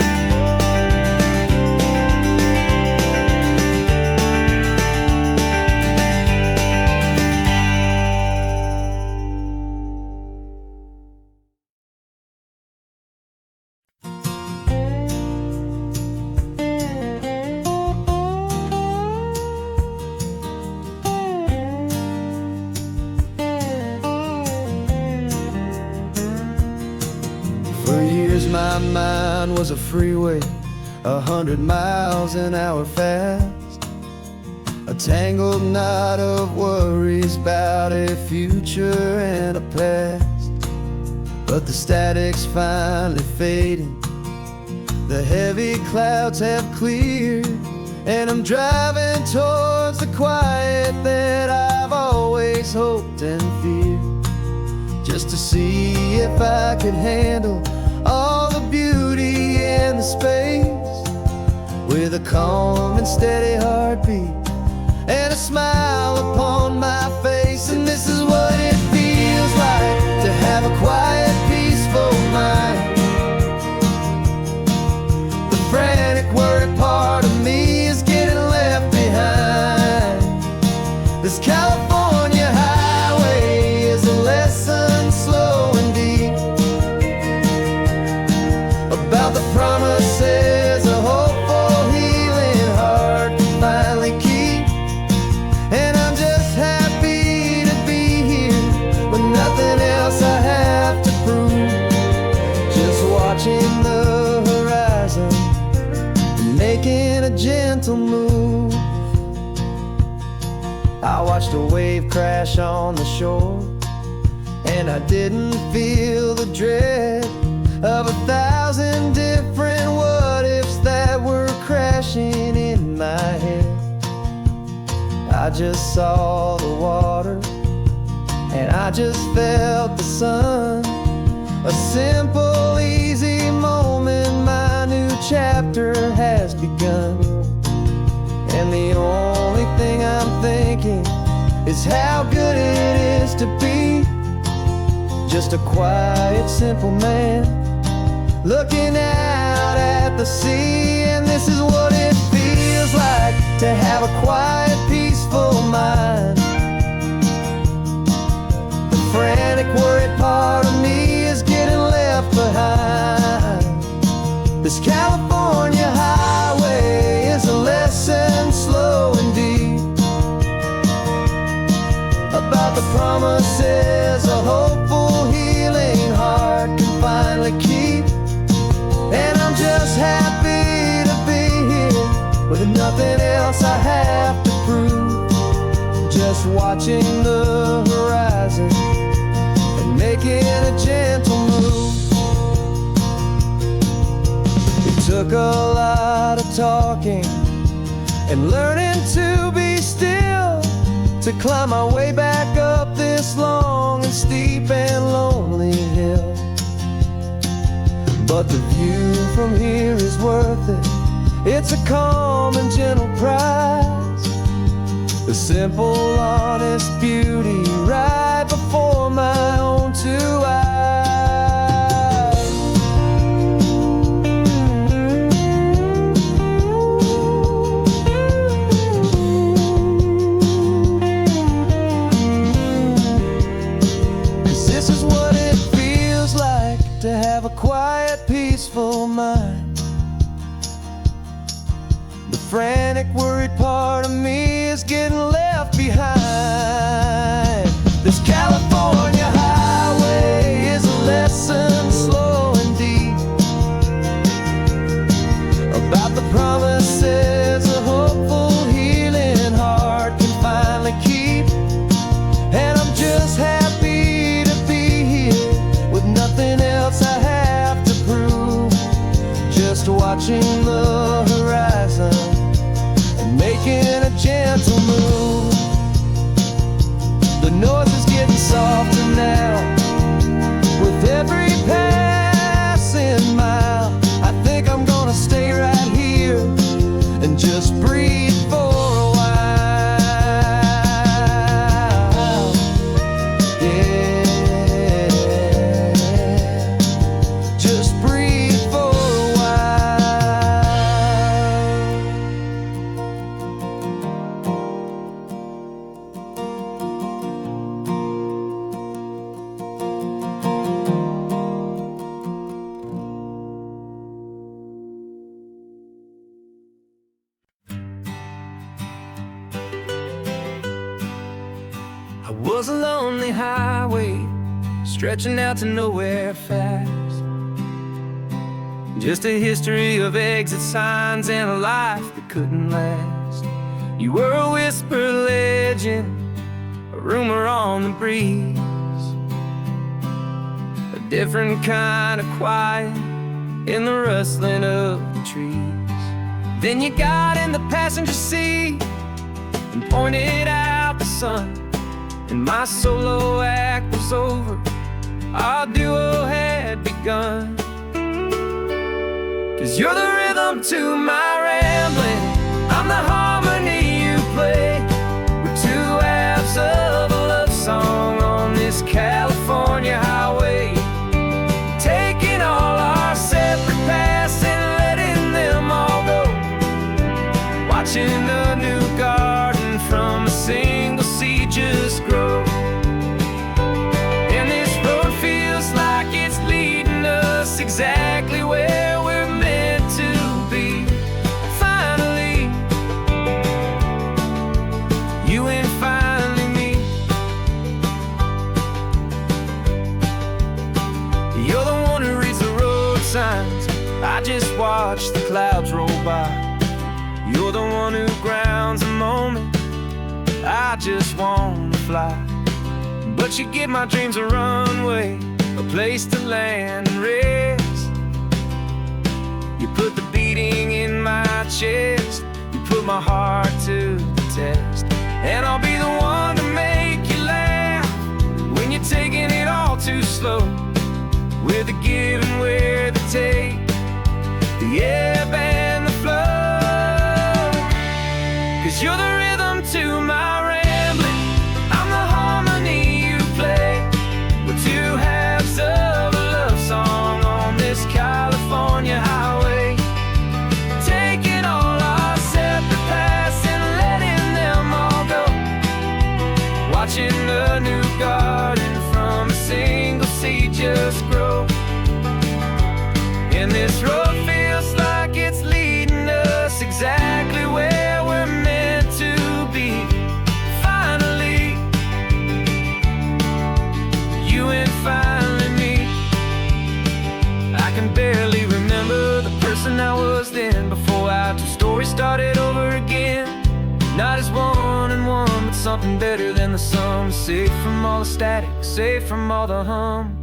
[SPEAKER 1] For years my mind was a freeway, 100 miles an hour fast, a tangled knot of worries about a future and a past. But the static's finally fading, the heavy clouds have cleared, and I'm driving towards the quiet that I've always hoped and feared, just to see if I could handle all the beauty and the space, with a calm and steady heartbeat and a smile upon my face. And this is what it feels like to have a quiet, peaceful mind. The frantic, worried part of me is getting left behind. This California highway is a lesson slow and deep about the promises a hopeful, healing heart can finally keep. And I'm just happy to be I watched a wave crash on the shore, and I didn't feel the dread of 1,000 different what-ifs that were crashing in my head. I just saw the water, and I just felt the sun. A simple, easy moment, my new chapter has begun. And the only thing I'm thinking is how good it is to be just a quiet, simple man looking out at the sea. And this is what it feels like to have a quiet, peaceful mind. The frantic, worried part of me is getting left behind. This California highway is a lesson slow and deep about the promises a hopeful, healing heart can finally keep. And I'm just happy to be here with nothing else I have to prove, just watching the horizon and making a gentle move. It took a lot of talking and learning to be still to climb my way back up this long and steep and lonely hill. But the view from here is worth it. It's a calm and gentle prize, the simple, honest beauty right before my own two eyes. 'Cause this is what it feels like to have a quiet, peaceful mind. The frantic, worried part of me is getting left behind. This California highway is a lesson slow and deep about the promises a hopeful, healing heart can finally keep. And I'm just happy to be here with nothing else I have to prove, just watching the horizon and making a gentle move. The noise is getting softer now with every passing mile. I think I'm gonna stay right here and just breathe for a while. Yeah, just breathe for a while. I was a lonely highway stretching out to nowhere fast, just a history of exit signs and a life that couldn't last. You were a whisper legend, a rumor on the breeze, a different kind of quiet in the rustling of the trees. Then you got in the passenger seat and pointed out the sun, and my solo act was over, our duo had begun. 'Cause you're the rhythm to my rambling, I'm the harmony you play. We're two halves of a love song on this California highway, taking all our separate paths and letting them all go, watching a new garden from a single seed just grow. And this road feels like it's leading us exactly where we're meant to be. Finally, you and finally me. You're the one who reads the road signs, I just watch the clouds roll by. You're the one who grounds a moment I just wanna fly. But you give my dreams a runway, a place to land and rest. You put the beating in my chest, you put my heart to the test. And I'll be the one to make you laugh when you're taking it all too slow. With the give and with the take, the ebb and the flow. 'Cause you're the rhythm to my rambling, I'm the harmony you play. We're two halves of a love song on this California highway, taking all our separate paths and letting them all go. Watching a new garden from a single seed just grow. And this road feels like it's leading us exactly where we're meant to be. Finally, you and finally me. I can barely remember the person I was then, before our two stories started over again. Not as one and one, but something better than the sum. Safe from all the static, safe from all the hum.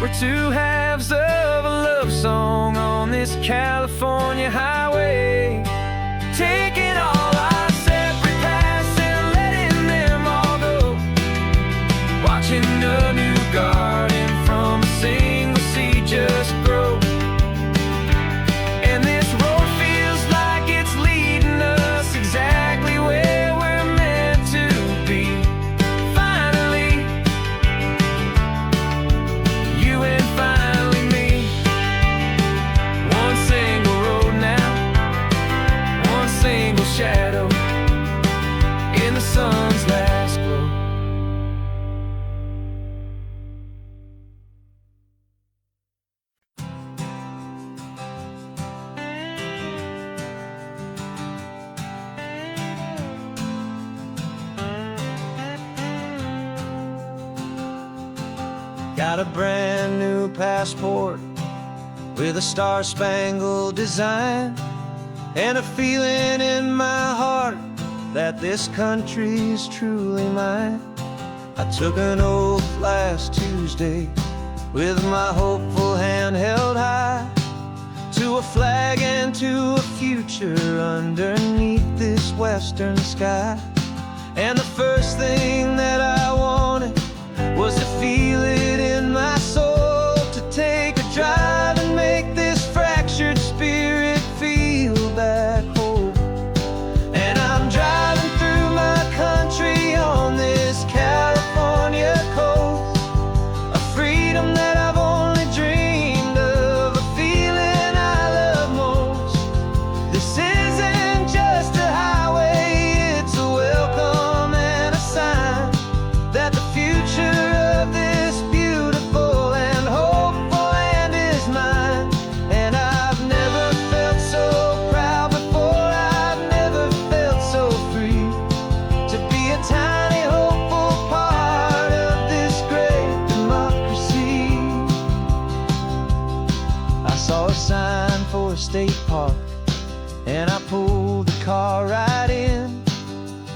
[SPEAKER 1] We're two halves of a love song on this California highway, taking all our separate paths and letting them all go. Watching a new garden from a single seed just grow. And this road feels like it's leading us exactly where we're meant to be. Finally, you and finally me. One single road now, one single shadow in the sun's last glow. Got a brand new passport with a star-spangled design, and a feeling in my heart that this country's truly mine. I took an oath last Tuesday with my hopeful hand held high, to a flag and to a future underneath this western sky. And the first thing that I wanted was to feel it in my soul, to take a drive and make this fractured spirit feel back home. And I'm driving through my country on this California coast, a freedom that I've only dreamed of, a feeling I love most. This isn't just a highway, it's a welcome and a sign that the future of this beautiful and hopeful land is mine. And I've never felt so proud before, I've never felt so free, to be a tiny hopeful part of this great democracy. I saw a sign for a state park, and I pulled the car right in,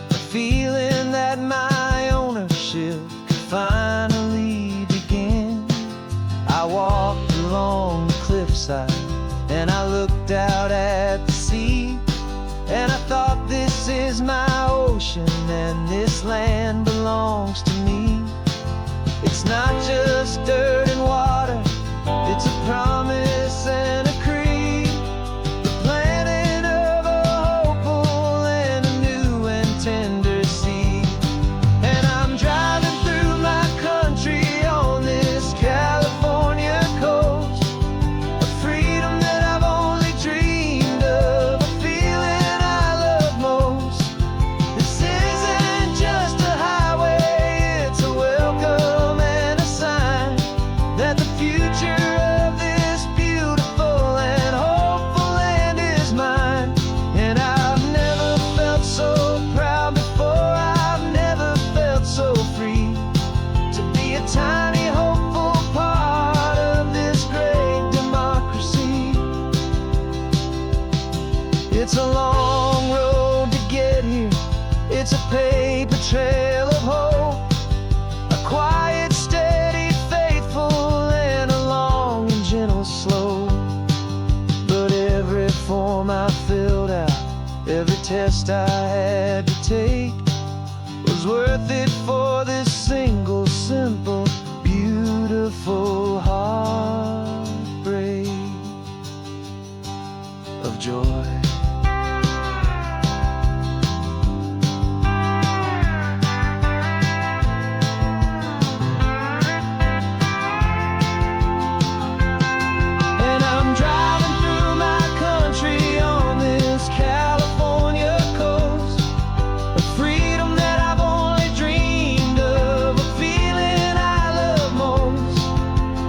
[SPEAKER 1] a feeling that my ownership could finally begin. I walked along the cliffside and I looked out at the sea, and I thought, this is my ocean and this land belongs to me. It's not just dirt and water, it's a promise and a creed, the planting of a hopeful and a new and tender seed. And I'm driving through my country on this California coast, a freedom that I've only dreamed of, a feeling I love most. This isn't just a highway, trail of hope, a quiet, steady, faithful, and a long and gentle slope. But every form I filled out, every test I had to take, was worth it for this single, simple, beautiful heartbreak of joy. And I'm driving through my country on this California coast, a freedom that I've only dreamed of, a feeling I love most.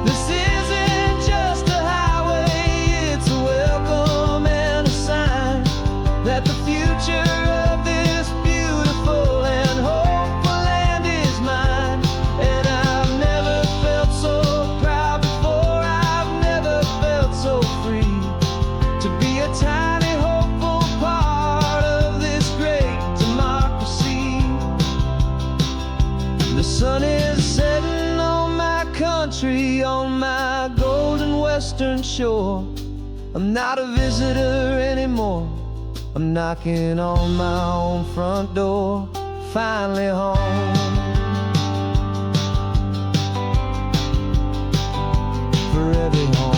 [SPEAKER 1] This isn't just a highway, it's a welcome and a sign that the future of this beautiful and hopeful land is mine. And I've never felt so proud before, I've never felt so free to be a tiny hopeful part of this great democracy. The sun is setting on my country, on my golden western shore. I'm not a visitor anymore, I'm knocking on my own front door, finally home. For every home.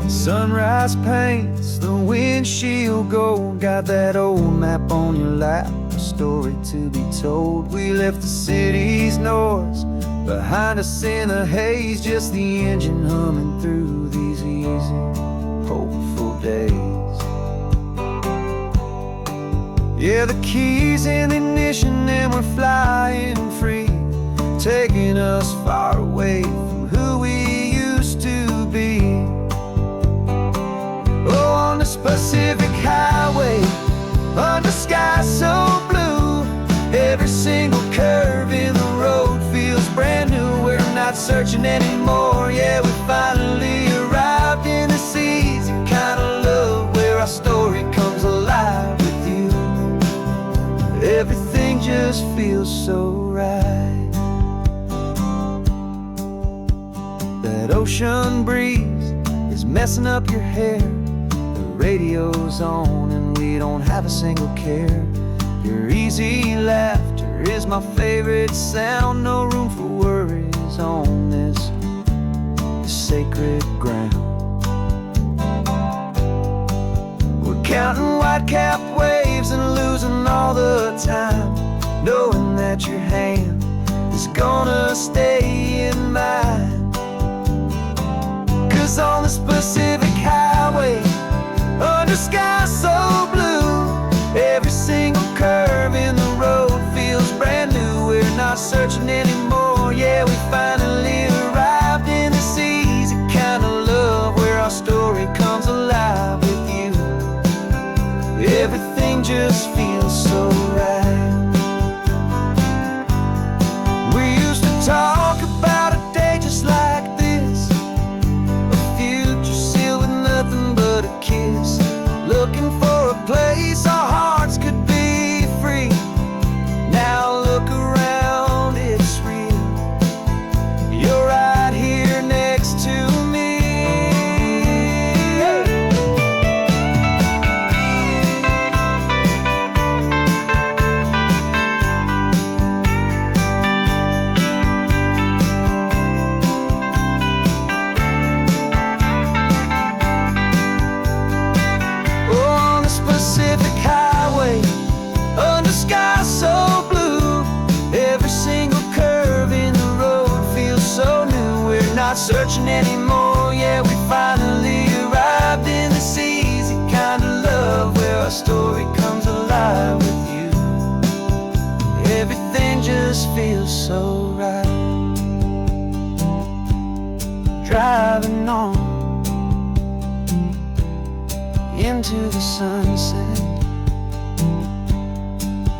[SPEAKER 1] Sunrise paints the windshield gold, got that old map on your lap, a story to be told. We left the city's noise behind us in the haze, just the engine humming through these easy, hopeful days. Yeah, the keys in the ignition and we're flying free, taking us far away from who we used to be. Oh, on this Pacific highway, under sky so blue, every single curve in the road feels brand new. We're not searching anymore, yeah, we finally arrived in this easy kind of love where our story comes alive with you. Everything just feels so right. That ocean breeze is messing up your hair, radio's on and we don't have a single care. Your easy laughter is my favorite sound, no room for worries on this sacred ground. We're counting white-capped waves and losing all the time, knowing that your hand is gonna stay in mine. 'Cause on this Pacific highway, under sky so blue, every single curve in the road feels brand new. We're not searching anymore, yeah, we finally arrived in this easy kind of love where our story comes alive with you. Everything just feels so right. We used to talk about a day just like this, a future sealed with nothing but a kiss, looking for a place our hearts could be free. Now look around, it's into the sunset,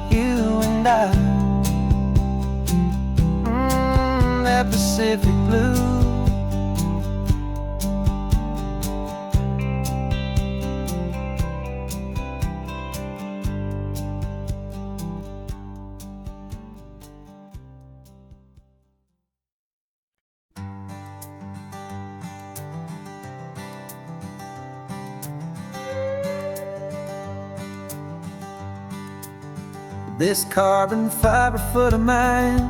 [SPEAKER 1] you and I, that Pacific blue. This carbon fiber foot of mine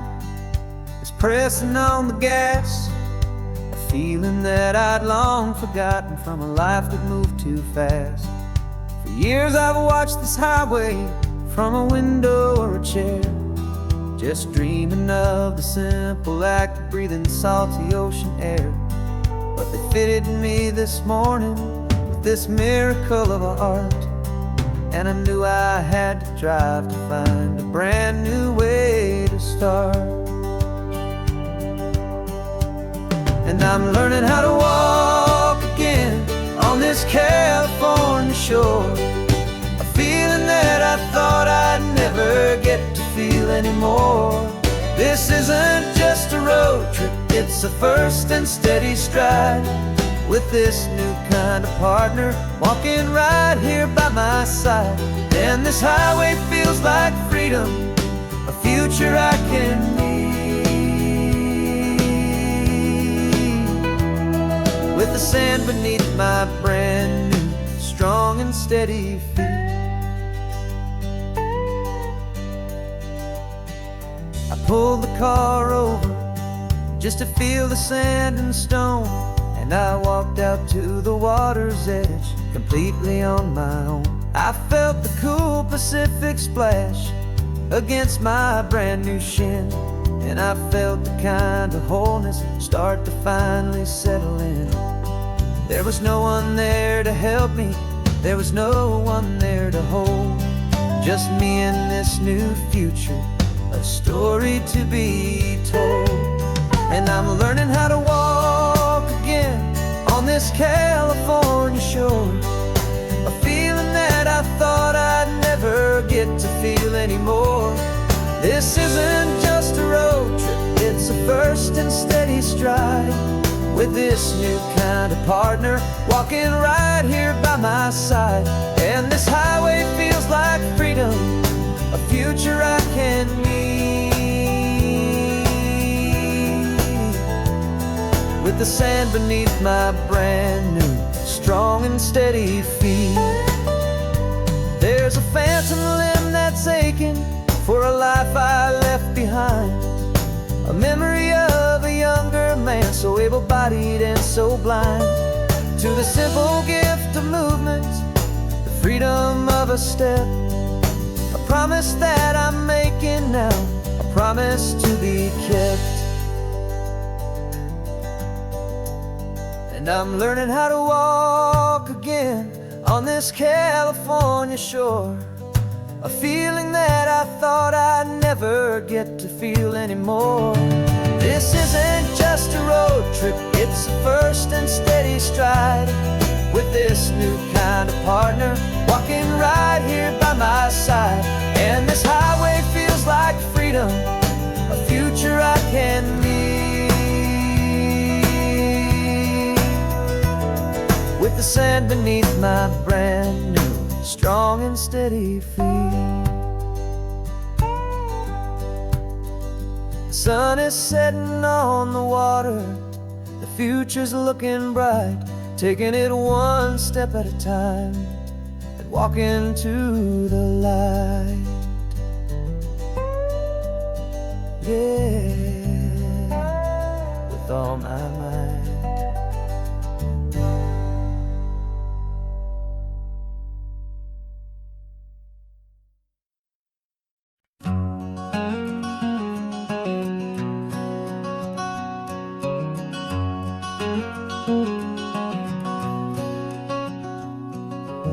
[SPEAKER 1] is pressing on the gas, a feeling that I'd long forgotten from a life that moved too fast. For years I've watched this highway from a window or a chair, just dreaming of the simple act of breathing salty ocean air. But they fitted me this morning with this miracle of art, and I knew I had to drive to find a brand new way to start. And I'm learning how to walk again on this California shore, a feeling that I thought I'd never get to feel anymore. This isn't just a road trip, it's a first and steady stride, with this new kind of partner walking right here by my side. And this highway feels like freedom, a future I can need, with the sand beneath my brand new strong and steady feet. I pulled the car over just to feel the sand and stone, and I walked out to the water's edge, completely on my own. I felt the cool Pacific splash against my brand new shin, and I felt the kind of wholeness start to finally settle in. There was no one there to help me, there was no one there to hold, just me and this new future, a story to be told. And I'm learning how to walk again on this California shore, a feeling that I thought I'd never get to feel anymore. This isn't just a road trip, it's a first and steady stride, with this new kind of partner walking right here by my side. And this highway feels like freedom, a future I can need, with the sand beneath my brand new strong and steady feet. There's a phantom limb that's aching for a life I left behind, a memory of a younger man, so able-bodied and so blind, to the simple gift of movement, the freedom of a step, a promise that I'm making now, a promise to be kept. And I'm learning how to walk again on this California shore, a feeling that I thought I'd never get to feel anymore. This isn't just a road trip, it's a first and steady stride, with this new kind of partner walking right here by my side. And this highway feels like freedom, a future I can need, with the sand beneath my brand new strong and steady feet. The sun is setting on the water, the future's looking bright, taking it one step at a time and walking to the light. Yeah, with all my might.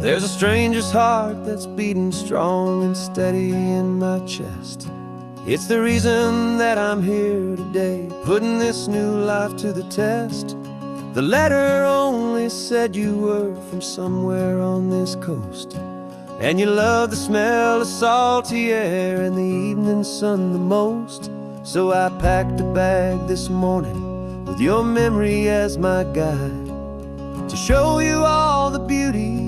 [SPEAKER 1] There's a stranger's heart that's beating strong and steady in my chest. It's the reason that I'm here today, putting this new life to the test.
[SPEAKER 2] The letter only said you were from somewhere on this coast, and you love the smell of salty air and the evening sun the most. So I packed a bag this morning with your memory as my guide, to show you all the beauty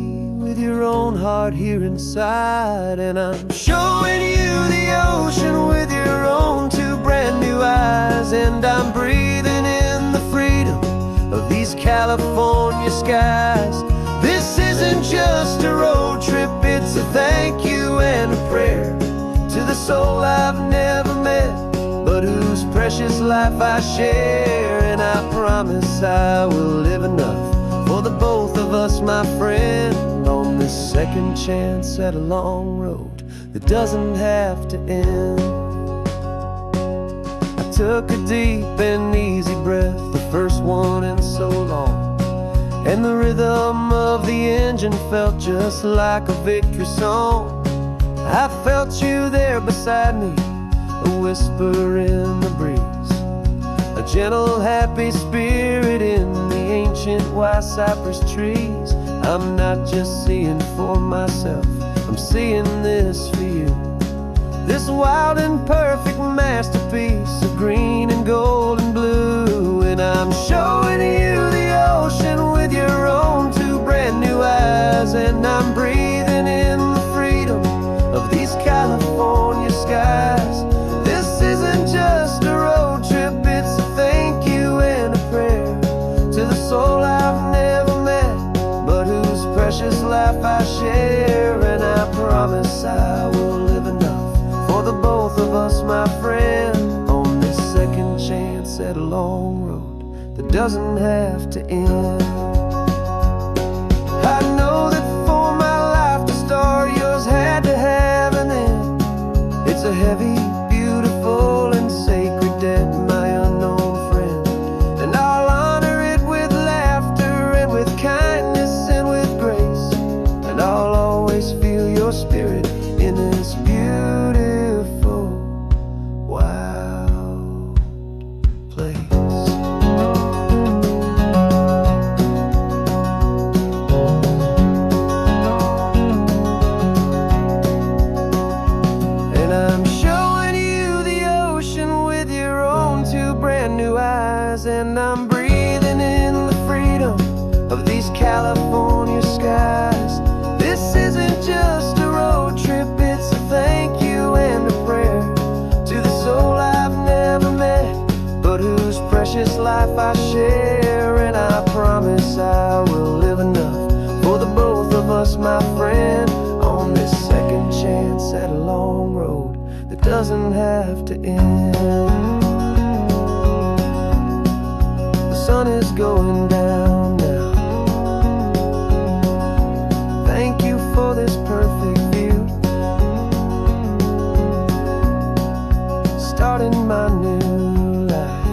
[SPEAKER 2] with your own heart here inside. And I'm showing you the ocean with your own two brand new eyes, and I'm breathing in the freedom of these California skies. This isn't just a road trip, it's a thank you and a prayer to the soul I've never met, but whose precious life I share. And I promise I will live enough for the both of us, my friend, on this second chance at a long road that doesn't have to end. I took a deep and easy breath, the first one in so long, and the rhythm of the engine felt just like a victory song. I felt you there beside me, a whisper in the breeze, a gentle happy spirit in the ancient white cypress trees. I'm not just seeing for myself, I'm seeing this for you, this wild and perfect masterpiece of green and gold and blue. And I'm showing you the ocean with your own two brand new eyes, and I'm breathing in the freedom of these California skies. This isn't just a road trip, it's a thank you and a prayer to the soul I've never met, but whose precious life I share. And I promise I will live enough for the both of us, my friend, on this second chance at a long road that doesn't have to end. I know that for my life to start, yours had to have an end. It's a heavy, beautiful, and sacred debt, my unknown friend, and I'll honor it with laughter and with kindness and with grace, and I'll always feel your spirit in this beautiful, wild place. And I'm showing you the ocean with your own two brand new eyes, and I'm breathing in the freedom of these California skies. This isn't just a road trip, it's a thank you and a prayer to the soul I've never met, but whose precious life I share. And I promise I will live enough for the both of us, my friend, on this second chance at a long road that doesn't have to end. The sun is going down now. Thank you for this perfect view, starting my new life,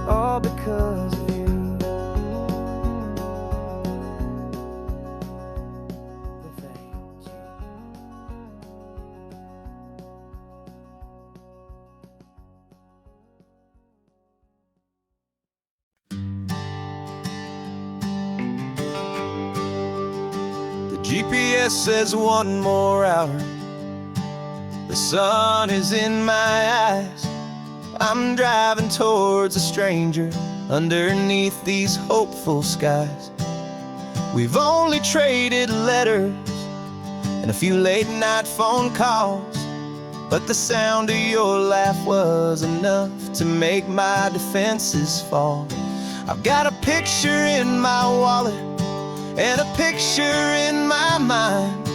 [SPEAKER 2] all because of you. Thank you. The GPS says one more hour, the sun is in my eyes. I'm driving towards a stranger underneath these hopeful skies. We've only traded letters and a few late night phone calls, but the sound of your laugh was enough to make my defenses fall. I've got a picture in my wallet and a picture in my mind,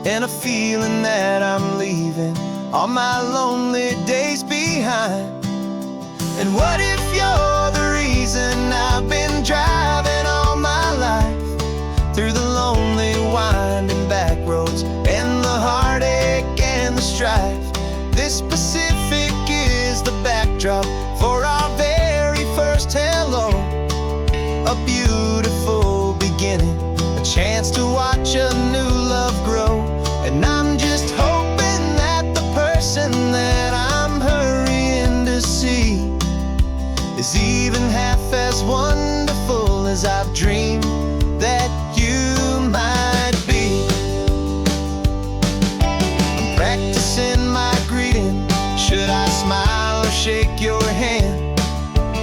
[SPEAKER 2] and a feeling that I'm leaving all my lonely days behind. And what if you're the reason I've been driving all my life, through the lonely winding back roads and the heartache and the strife? This Pacific is the backdrop for our very first hello, a beautiful beginning, a chance to watch a new love grow. And I'm just hoping that the person that I'm hurrying to see is
[SPEAKER 1] practicing my greeting. Should I smile or shake your hand?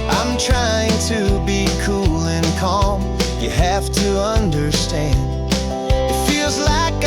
[SPEAKER 1] I'm trying to be cool and calm. You have to understand. It feels like